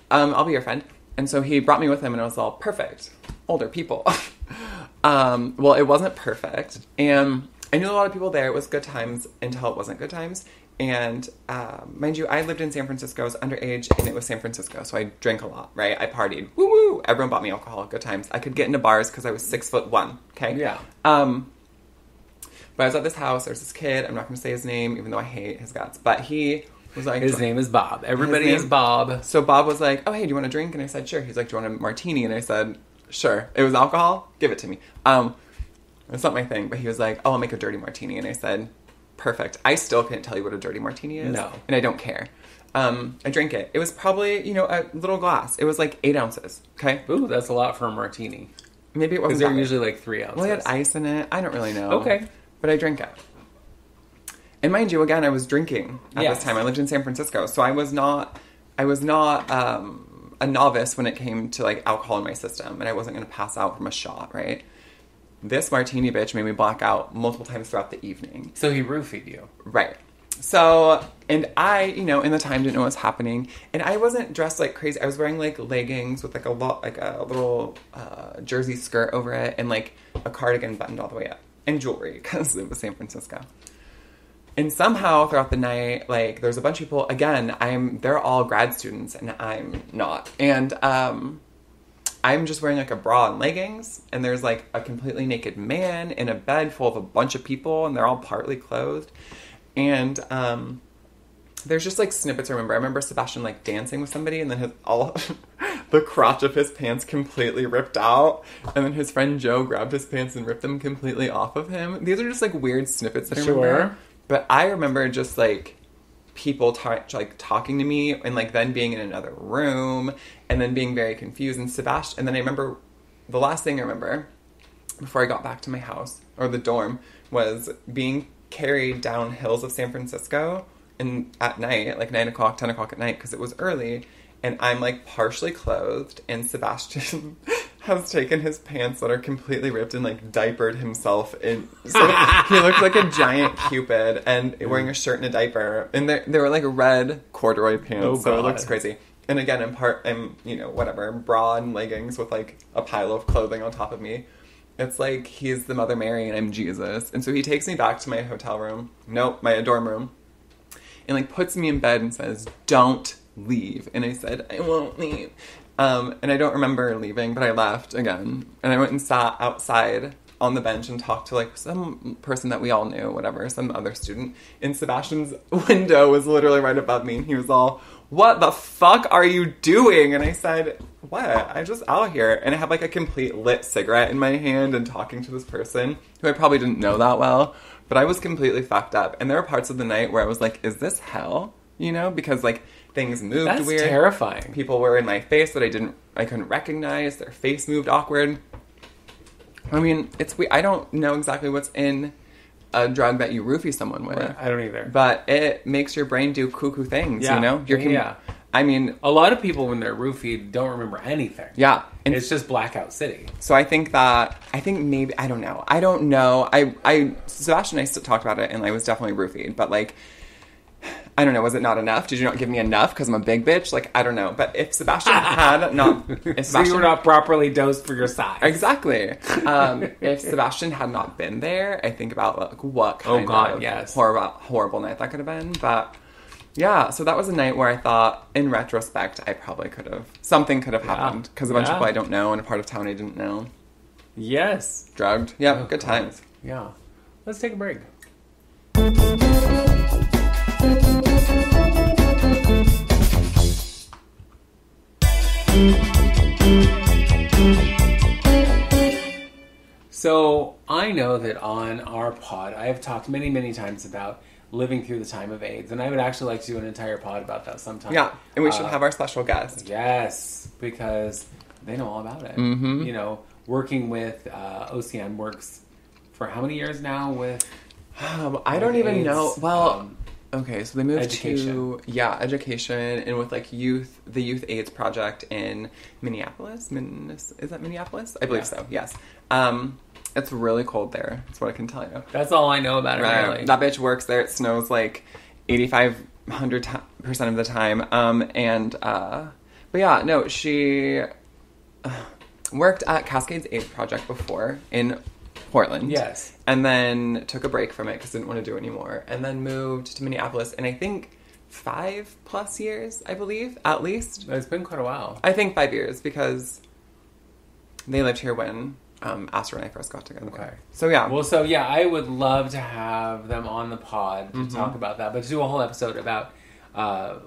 I'll be your friend. And so he brought me with him, and I was all, perfect. Older people. Well, it wasn't perfect. And I knew a lot of people there. It was good times until it wasn't good times. And mind you, I lived in San Francisco. I was underage, and it was San Francisco, so I drank a lot, right? I partied. Woo woo! Everyone bought me alcohol. Good times. I could get into bars because I was 6'1". Okay. Yeah. But I was at this house. There's this kid. I'm not going to say his name, even though I hate his guts. But he was like, his name is Bob. Everybody is Bob. So Bob was like, oh hey, do you want a drink? And I said sure. He's like, do you want a martini? And I said sure. It was alcohol. Give it to me. It's not my thing. But he was like, oh, I'll make a dirty martini. And I said, perfect. I still can't tell you what a dirty martini is. No. And I don't care. I drank it. It was probably, a little glass. It was like 8 ounces. Okay? Ooh, that's a lot for a martini. Maybe it wasn't because they're usually like 3 ounces. Well, it had ice in it. I don't really know. Okay. But I drank it. And mind you, again, I was drinking at this time. I lived in San Francisco. So I was not a novice when it came to like alcohol in my system. And I wasn't going to pass out from a shot, right? This martini bitch made me black out multiple times throughout the evening. So he roofied you. Right. So, and I, in the time didn't know what was happening. And I wasn't dressed like crazy. I was wearing like leggings with like a little jersey skirt over it and like a cardigan buttoned all the way up. And jewelry, because it was San Francisco. And somehow throughout the night, like, there's a bunch of people, again, they're all grad students and I'm not. And, I'm just wearing like a bra and leggings, and there's like a completely naked man in a bed full of a bunch of people, and they're all partly clothed. And there's just like snippets I remember. I remember Sebastian like dancing with somebody, and then the crotch of his pants completely ripped out, and then his friend Joe grabbed his pants and ripped them completely off of him. These are just like weird snippets that I remember. But I remember just like people talking to me, and like then being in another room and then being very confused. And Sebastian, and then I remember the last thing I remember before I got back to my house or the dorm was being carried down hills of San Francisco and at night, at like 9 o'clock, 10 o'clock at night, because it was early, and I'm like partially clothed, and Sebastian has taken his pants that are completely ripped and like diapered himself in. So he looked like a giant Cupid and wearing a shirt and a diaper, and they were like red corduroy pants, so it looks crazy. And again, I'm whatever, bra and leggings with like a pile of clothing on top of me. It's like he's the Mother Mary and I'm Jesus. And so he takes me back to my my dorm room, and like puts me in bed and says, "Don't leave." And I said, "I won't leave." And I don't remember leaving, but I left again. And I went and sat outside on the bench and talked to like some person that we all knew, whatever, some other student. And Sebastian's window was literally right above me, and he was all, "What the fuck are you doing?" And I said, "What? I'm just out here." And I had like a complete lit cigarette in my hand and talking to this person who I probably didn't know that well, but I was completely fucked up. And there were parts of the night where I was like, is this hell? You know, because like things moved That's weird. That's terrifying. People were in my face that I couldn't recognize. Their face moved awkward. I mean, it's weird. I don't know exactly what's in a drug that you roofie someone with. Right. I don't either. But it makes your brain do cuckoo things, you know? I mean, a lot of people when they're roofied don't remember anything. Yeah. And it's just blackout city. So I think maybe, I don't know. Sebastian and I still talked about it, and I was definitely roofied, but like, I don't know, was it not enough? Did you not give me enough because I'm a big bitch? Like, I don't know. But if Sebastian had not... So you were not properly dosed for your size. Exactly. If Sebastian had not been there, I think about like what kind of horrible night that could have been. But yeah, so that was a night where I thought, in retrospect, something could have happened. Because a bunch of people I don't know in a part of town I didn't know. Yes. Drugged. Yeah, good times. Yeah. Let's take a break. So I know that on our pod, I have talked many, many times about living through the time of AIDS, and I would actually like to do an entire pod about that sometime. Yeah, and we should have our special guest. Yes, because they know all about it. Mm-hmm. You know, working with OCN works for how many years now with I don't even AIDS, know. Well, okay, so they moved education. Education, and with like the Youth AIDS Project in Minneapolis. Is that Minneapolis? I believe so. Yes. It's really cold there. That's what I can tell you. That's all I know about it. Right. Really. That bitch works there. It snows like 8,500% of the time. But yeah, no, she worked at Cascades AIDS Project before in Portland. Yes. And then took a break from it because didn't want to do it anymore. And then moved to Minneapolis in I think 5+ years, I believe, at least. It's been quite a while. I think 5 years because they lived here when Astor and I first got together. Okay. So yeah. Well, I would love to have them on the pod to talk about that, but to do a whole episode about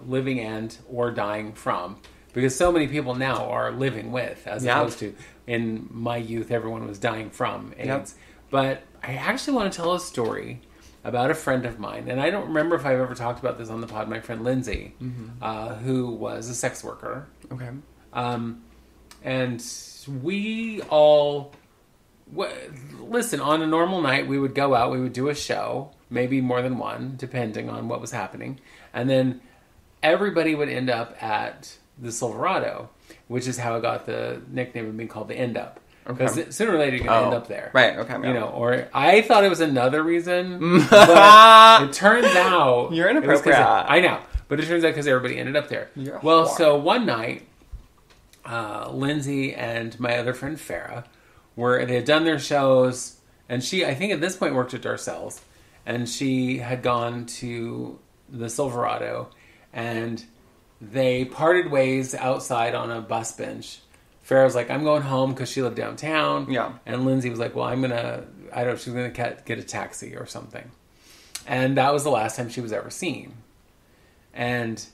living and or dying from, because so many people now are living with, as opposed to in my youth, everyone was dying from AIDS. Yep. But I actually want to tell a story about a friend of mine, and I don't remember if I've ever talked about this on the pod. My friend Lindsay, who was a sex worker. Okay. And we all... Listen, on a normal night, we would go out, we would do a show, maybe more than one, depending on what was happening. And then everybody would end up at the Silverado, which is how I got the nickname of being called the End Up. Because sooner or later, you're going to end up there. Right, okay. You know, or I thought it was another reason, but it turns out... You're inappropriate. I know, but it turns out because everybody ended up there. So one night, Lindsay and my other friend Farah... they had done their shows, and she, I think at this point, worked at Darcel's, and she had gone to the Silverado, and they parted ways outside on a bus bench. Farrah was like, I'm going home because she lived downtown. Yeah. And Lindsay was like, well, I don't know, she was going to get a taxi or something. And that was the last time she was ever seen. And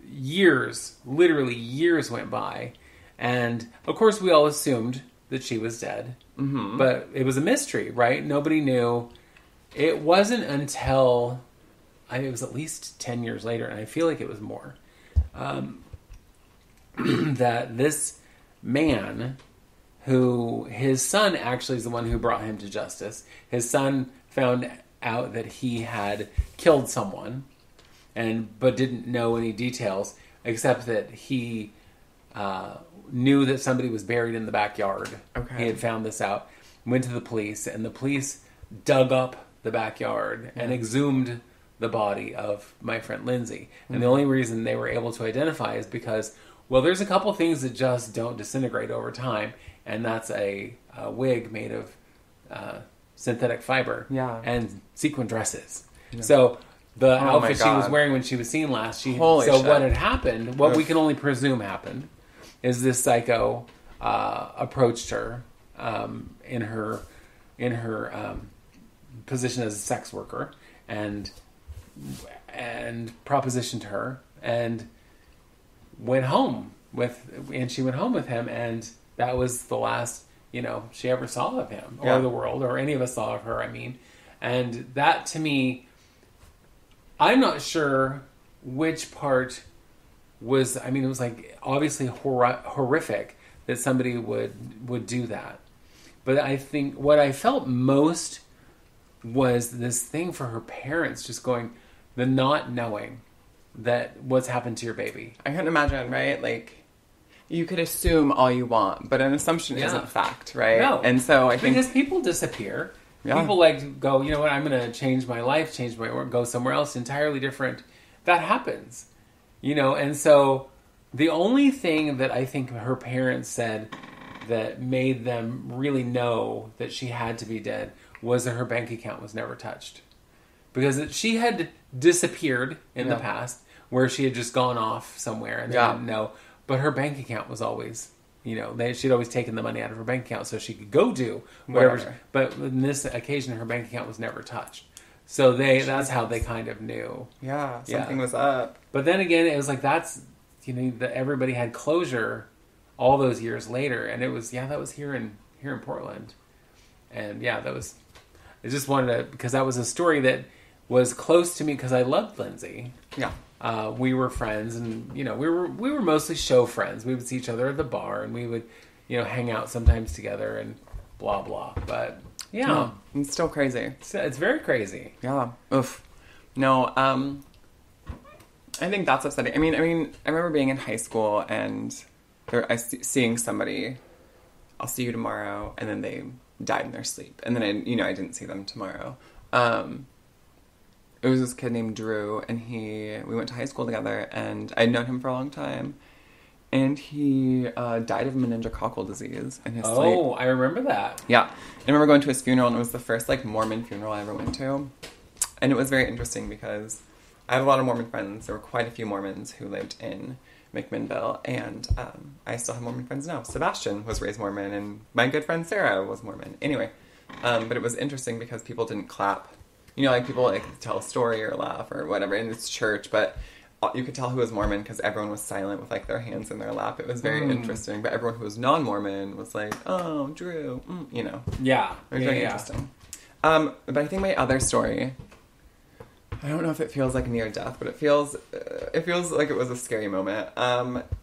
years, literally years went by. And, of course, we all assumed that she was dead. Mm-hmm. But it was a mystery, right? Nobody knew. It wasn't until, it was at least 10 years later, and I feel like it was more, that this man, who, his son actually is the one who brought him to justice. His son found out that he had killed someone, but didn't know any details, except that he knew that somebody was buried in the backyard. Okay. He had found this out, went to the police, and the police dug up the backyard and exhumed the body of my friend Lindsay. And the only reason they were able to identify is because, well, there's a couple things that just don't disintegrate over time, and that's a wig made of synthetic fiber and sequin dresses. Yeah. So the outfit she was wearing when she was seen last, what had happened, what we can only presume happened, is this psycho approached her in her position as a sex worker and propositioned her and went home she went home with him, and that was the last she ever saw of him or the world, or any of us saw of her, I mean. And that, to me, I'm not sure which part was, it was like obviously horrific that somebody would do that. But I think what I felt most was this thing for her parents, just going, the not knowing that what's happened to your baby. I can imagine, right? Like, you could assume all you want, but an assumption isn't fact, right? No. And so I think... Because people disappear. Yeah. People like to go, you know what, I'm going to change my life, change my work, go somewhere else entirely different. That happens. And so the only thing that I think her parents said that made them really know that she had to be dead was that her bank account was never touched. Because she had disappeared in the past, where she had just gone off somewhere and they didn't know. But her bank account was always, she'd always taken the money out of her bank account so she could go do whatever. But on this occasion, her bank account was never touched. So that's how they kind of knew. Yeah, something was up. But then again, it was like that everybody had closure all those years later, and it was that was here in Portland, and that was. I just wanted to, because that was a story that was close to me because I loved Lindsay. Yeah. We were friends, and we were mostly show friends. We would see each other at the bar, and we would hang out sometimes together and blah blah. But it's still crazy. It's very crazy. Yeah. Oof. No. I think that's upsetting. I mean, I remember being in high school and seeing somebody. I'll see you tomorrow, and then they died in their sleep, and then I didn't see them tomorrow. It was this kid named Drew, and we went to high school together, and I'd known him for a long time, and he died of meningococcal disease in his sleep. Oh, I remember that. Yeah. I remember going to his funeral, and it was the first Mormon funeral I ever went to, and it was very interesting because I have a lot of Mormon friends. There were quite a few Mormons who lived in McMinnville, and I still have Mormon friends now. Sebastian was raised Mormon, and my good friend Sarah was Mormon. Anyway, but it was interesting because people didn't clap. People tell a story or laugh or whatever in this church, but you could tell who was Mormon because everyone was silent with their hands in their lap. It was very interesting, but everyone who was non-Mormon was like, "Oh, Drew," Yeah, it was very interesting. But I think my other story, I don't know if it feels like near death, but it feels like it was a scary moment.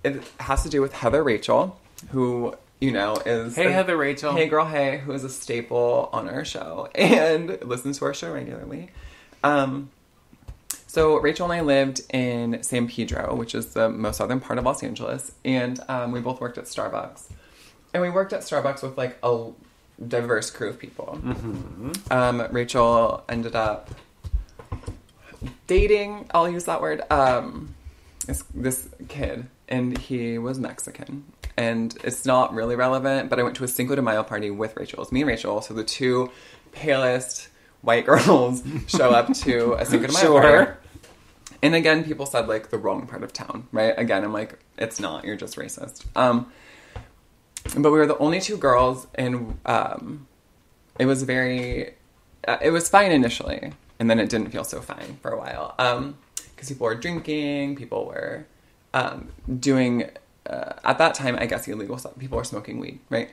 It has to do with Heather Rachel, who, is... Hey, Heather Rachel. Hey, girl, hey, who is a staple on our show and listens to our show regularly. So Rachel and I lived in San Pedro, which is the most southern part of Los Angeles, and we both worked at Starbucks. And we worked at Starbucks with, a diverse crew of people. Mm-hmm. Rachel ended up dating, I'll use that word, this kid, and he was Mexican. And it's not really relevant, but I went to a Cinco de Mayo party with Rachel. It's me and Rachel, so the two palest, white girls show up to a Cinco de Mayo party. And again, people said, like, the wrong part of town, right? Again, I'm like, it's not. You're just racist. But we were the only 2 girls, and it was it was fine initially, and then it didn't feel so fine for a while. Because people were drinking, people were doing, at that time, I guess, illegal stuff. People were smoking weed, right?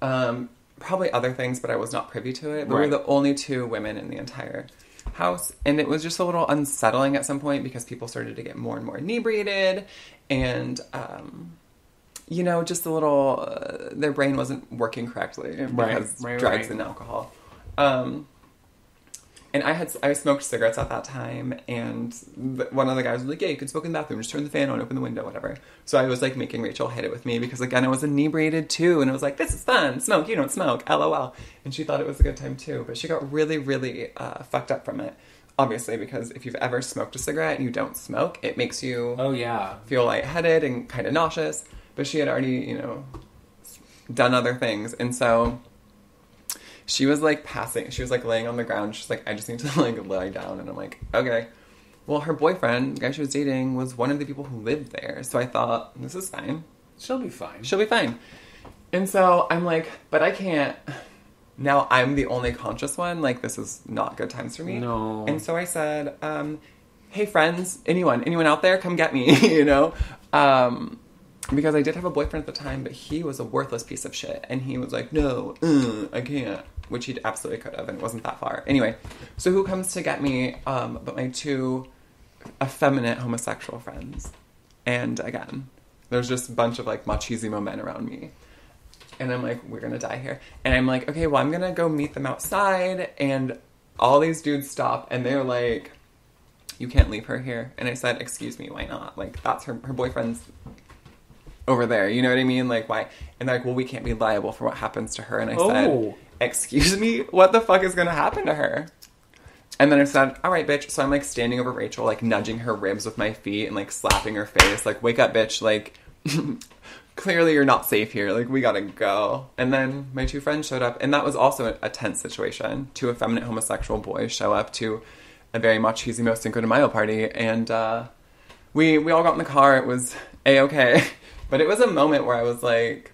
Probably other things, but I was not privy to it. But we were the only 2 women in the entire house, and it was just a little unsettling at some point because people started to get more and more inebriated, and you know, just a little their brain wasn't working correctly because drugs and alcohol. And I smoked cigarettes at that time, and one of the guys was like, yeah, you can smoke in the bathroom, just turn the fan on, open the window, whatever. So I was like making Rachel hit it with me because, again, I was inebriated too, and it was like, this is fun, smoke, you don't smoke, LOL. And she thought it was a good time too, but she got really, really fucked up from it. Obviously, because if you've ever smoked a cigarette and you don't smoke, it makes you feel lightheaded and kind of nauseous. But she had already, you know, done other things, and so she was, like, she was, like, laying on the ground. She's like, I just need to, like, lie down. And I'm like, okay. Well, her boyfriend, the guy she was dating, was one of the people who lived there. So I thought, this is fine. She'll be fine. She'll be fine. And so I'm like, but I can't. Now I'm the only conscious one. Like, this is not good times for me. No. And so I said, hey, friends, anyone out there, come get me, you know? Because I did have a boyfriend at the time, but he was a worthless piece of shit. And he was like, no, I can't. Which he absolutely could have, and it wasn't that far. Anyway, so who comes to get me but my 2 effeminate homosexual friends? And again, there's just a bunch of, like, machismo men around me. And I'm like, we're gonna die here. And I'm like, okay, well, I'm gonna go meet them outside. And all these dudes stop, and they're like, you can't leave her here. And I said, excuse me, why not? Like, that's her boyfriend's over there, you know what I mean? Like, why? And they're like, well, we can't be liable for what happens to her. And I said, excuse me? What the fuck is gonna happen to her? And then I said, all right, bitch. So I'm, like, standing over Rachel, like, nudging her ribs with my feet and, like, slapping her face. Like, wake up, bitch. Like, clearly you're not safe here. Like, we gotta go. And then my 2 friends showed up. And that was also a tense situation. 2 effeminate homosexual boys show up to a very machismo Cinco de Mayo party. And we all got in the car. It was A-okay. But it was a moment where I was like,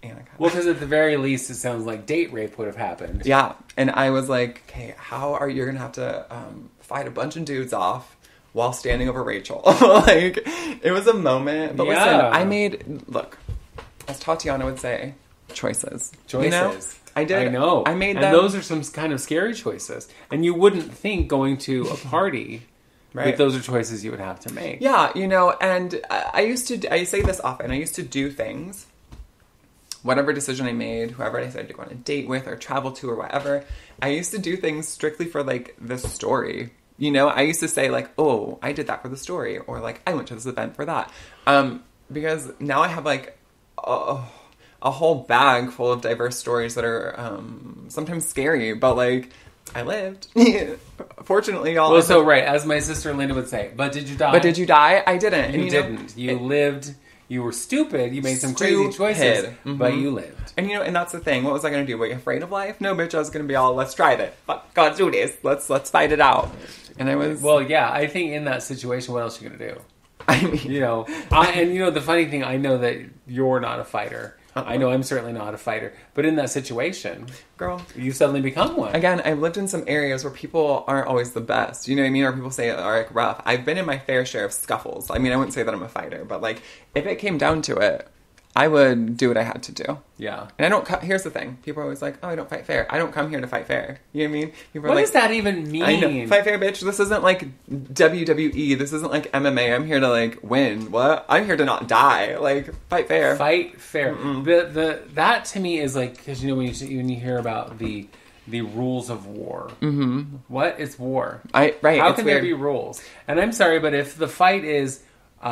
Annika. Well, because at the very least, it sounds like date rape would have happened. Yeah. And I was like, okay, how are you going to have to fight a bunch of dudes off while standing over Rachel? Like, it was a moment. But listen, look, as Tatiana would say, choices. You know? I did. I know. I made them. And those are some kind of scary choices. And you wouldn't think going to a party... Right. But those are choices you would have to make. Yeah, you know, and I say this often, I used to do things, whatever decision I made, whoever I decided to go on a date with or travel to or whatever, I used to do things strictly for, like, the story. You know, I used to say, like, oh, I did that for the story, or, like, I went to this event for that. Because now I have, like, a whole bag full of diverse stories that are sometimes scary, but, like... I lived. Fortunately, y'all. Well, so, right, as my sister Linda would say, but did you die? But did you die? I didn't. You didn't. You lived. You were stupid. You made some crazy choices, but you lived. And, you know, and that's the thing. What was I going to do? Were you afraid of life? No, bitch, I was going to be all, let's try this. Fuck, God, do this. Let's fight it out. And I was... Well, yeah, I think in that situation, what else are you going to do? I mean... You know, and, you know, the funny thing, I know that you're not a fighter. I know I'm certainly not a fighter. But in that situation, girl, you suddenly become one. Again, I've lived in some areas where people aren't always the best. You know what I mean? Or people say are, like, rough. I've been in my fair share of scuffles. I mean, I wouldn't say that I'm a fighter. But, like, if it came down to it, I would do what I had to do. Yeah. And I don't... Here's the thing. People are always like, oh, I don't fight fair. I don't come here to fight fair. You know what I mean? People are what does that even mean? I know. Fight fair, bitch. This isn't like WWE. This isn't like MMA. I'm here to, like, win. What? I'm here to not die. Like, fight fair. Fight fair. That to me is like... Because, you know, when you hear about the rules of war. Mm-hmm. What? It's war. Right. How can there be rules? And I'm sorry, but if the fight is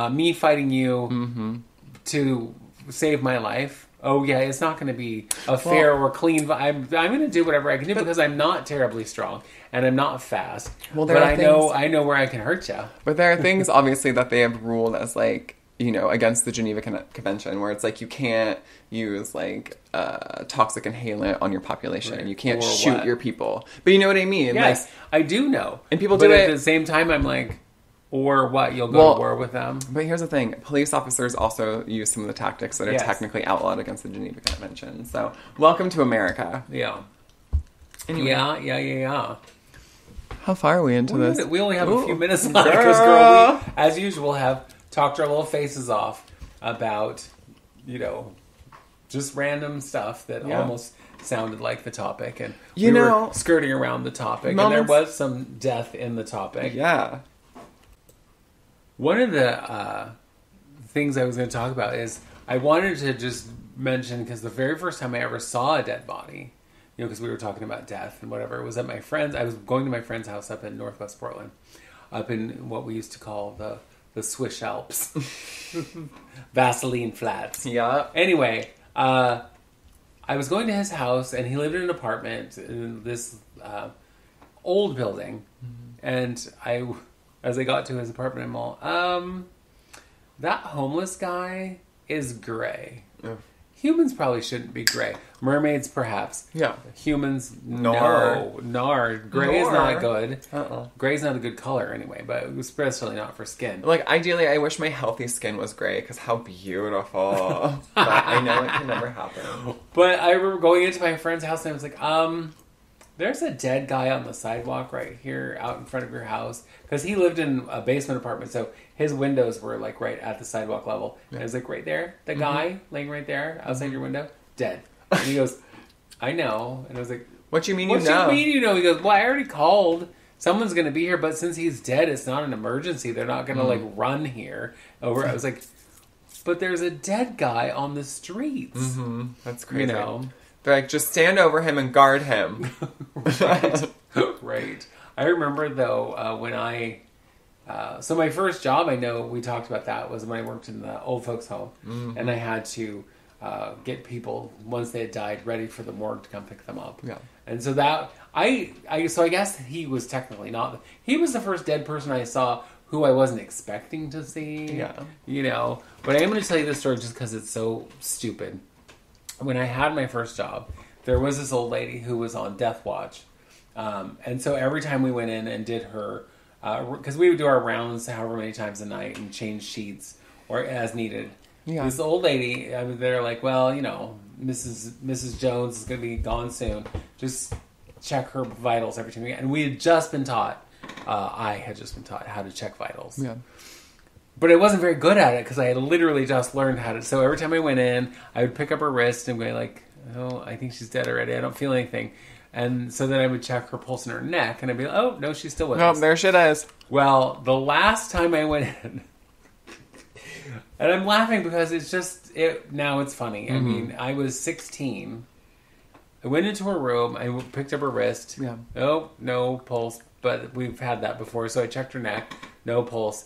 me fighting you to... save my life. Oh yeah, it's not going to be a fair or clean. I'm going to do whatever I can do because I'm not terribly strong and I'm not fast. Well, but I know where I can hurt you. But there are things obviously that they have ruled as, like, against the Geneva Convention, where it's like you can't use like toxic inhalant on your population. Right. You can't Or shoot what? your people. But you know what I mean? Yes, Like, I do know. And people but do at it- the same time, I'm like, or what? You'll go to war with them? But here's the thing. Police officers also use some of the tactics that are Yes. technically outlawed against the Geneva Convention. So, welcome to America. Yeah. Anyway. Yeah. How far are we into this? We only have a few Ooh. minutes left because, girl, we, as usual, have talked our little faces off about, just random stuff that almost sounded like the topic. And we were skirting around the topic. And there was some death in the topic. Yeah. One of the things I was going to talk about is I wanted to just mention, because the very first time I ever saw a dead body, because we were talking about death and whatever, it was at my friend's. I was going to my friend's house up in Northwest Portland, up in what we used to call the Swiss Alps, Vaseline Flats. Yeah. Anyway, I was going to his house, and he lived in an apartment in this old building, and as I got to his apartment, I'm all, that homeless guy is gray. Yeah. Humans probably shouldn't be gray. Mermaids, perhaps. Yeah. Humans, Nar. no. Gray is not good. Gray's not a good color anyway, but especially not for skin. Like, ideally, I wish my healthy skin was gray, because how beautiful. But I know it can never happen. But I remember going into my friend's house, and I was like, there's a dead guy on the sidewalk right here out in front of your house. Because he lived in a basement apartment, so his windows were like right at the sidewalk level. Yeah. And I was like, right there, the guy laying right there outside your window, dead. And he goes, I know. And I was like, what you mean what you know? What you mean you know? He goes, well, I already called. Someone's going to be here, but since he's dead, it's not an emergency. They're not going to like run here over. I was like, but there's a dead guy on the streets. Mm-hmm. That's crazy. They're like, just stand over him and guard him. Right. Right. I remember, though, when so my first job, I know we talked about that, was when I worked in the old folks home. Mm-hmm. And I had to get people, once they had died, ready for the morgue to come pick them up. Yeah. And so that, so I guess he was technically not, he was the first dead person I saw who I wasn't expecting to see. Yeah. But I am going to tell you this story just because it's so stupid. When I had my first job, there was this old lady who was on death watch. And so every time we went in and did her, because we would do our rounds however many times a night and change sheets or as needed. Yeah. This old lady, they're like, well, Mrs. Jones is going to be gone soon. Just check her vitals every time we get. And we had just been taught, I had just been taught how to check vitals. Yeah. But I wasn't very good at it because I had literally just learned how to. So every time I went in, I would pick up her wrist and go like, oh, I think she's dead already. I don't feel anything. And so then I would check her pulse in her neck, and I'd be like, oh, no, she's still with us. Oh, there she is. Well, the last time I went in, and I'm laughing because it's just, now it's funny. Mm-hmm. I mean, I was 16. I went into her room, I picked up her wrist. Yeah. Oh, no pulse, but we've had that before. So I checked her neck, no pulse.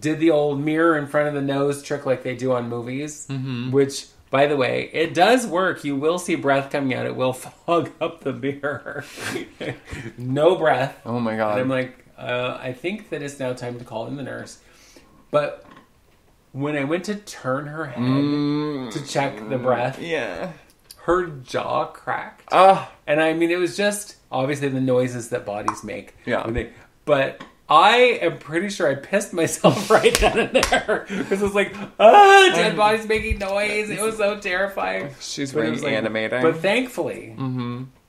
Did the old mirror in front of the nose trick like they do on movies, which... By the way, it does work. You will see breath coming out. It will fog up the mirror. No breath. Oh my God. And I'm like, I think that it's now time to call in the nurse. But when I went to turn her head to check the breath, her jaw cracked. And I mean, it was just obviously the noises that bodies make. Yeah. But I am pretty sure I pissed myself right then and there. Because it was like, dead bodies making noise. It was so terrifying. She's reanimating. But thankfully,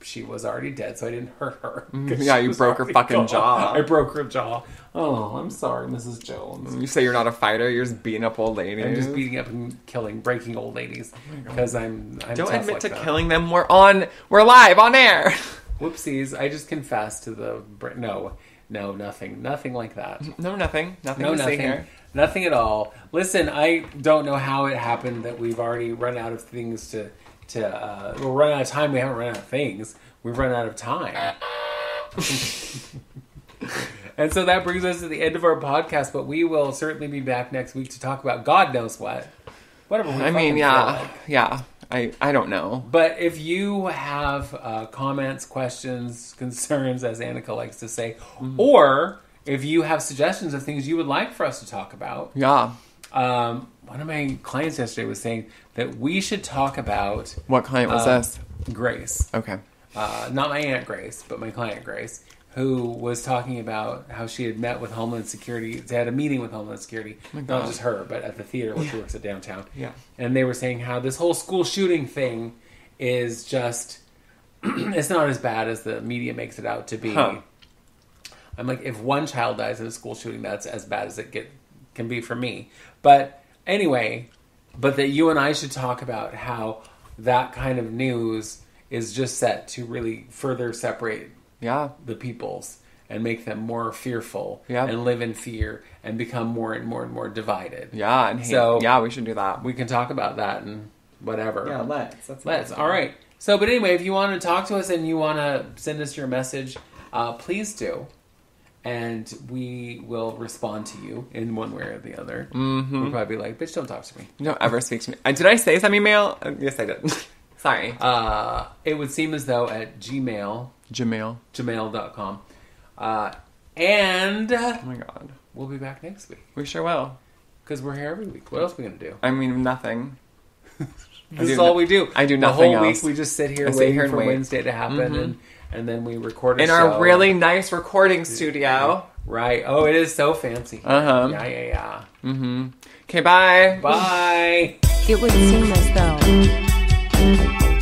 she was already dead, so I didn't hurt her. Yeah, you broke her fucking jaw. I broke her jaw. Oh, I'm sorry, Mrs. Jones. You say you're not a fighter, you're just beating up old ladies. I'm just beating up and breaking old ladies. Because I'm Don't admit like to that. killing them. We're live, on air. Whoopsies, I just confessed to the... No, nothing like that. No, nothing. Nothing to say here. Nothing at all. Listen, I don't know how it happened that we've already run out of things we're running out of time. We haven't run out of things. We've run out of time. And so that brings us to the end of our podcast, but we will certainly be back next week to talk about God knows what. Whatever we yeah. I don't know. But if you have comments, questions, concerns, as Annika likes to say, or if you have suggestions of things you would like for us to talk about, One of my clients yesterday was saying that we should talk about... What client was this? Grace. Okay. Not my Aunt Grace, but my client Grace, who was talking about how she had met with Homeland Security. They had a meeting with Homeland Security. Not just her, but at the theater where she works at downtown. Yeah. And they were saying how this whole school shooting thing is just... it's not as bad as the media makes it out to be. Huh. I'm like, if one child dies in a school shooting, that's as bad as it can be for me. But anyway, but that you and I should talk about how that kind of news is just set to really further separate the peoples and make them more fearful and live in fear and become more and more and more divided. Yeah, and so we should do that. We can talk about that and whatever. Yeah, let's. All right. So, but anyway, if you want to talk to us and you want to send us your message, please do. And we will respond to you in one way or the other. Mm-hmm. We'll probably be like, bitch, don't talk to me. Don't ever speak to me. Did I say send me mail? Yes, I did. Sorry. It would seem as though at gmail.com. And... oh my God. We'll be back next week. We sure will. Because we're here every week. What else are we going to do? I mean, nothing. This is all we do. I do nothing The whole else. week we just sit here waiting for Wednesday to happen and then we record a show. In our really nice recording studio. Right. Oh, it is so fancy. Uh-huh. Yeah. Mm-hmm. Okay, bye. Bye. It would seem as though...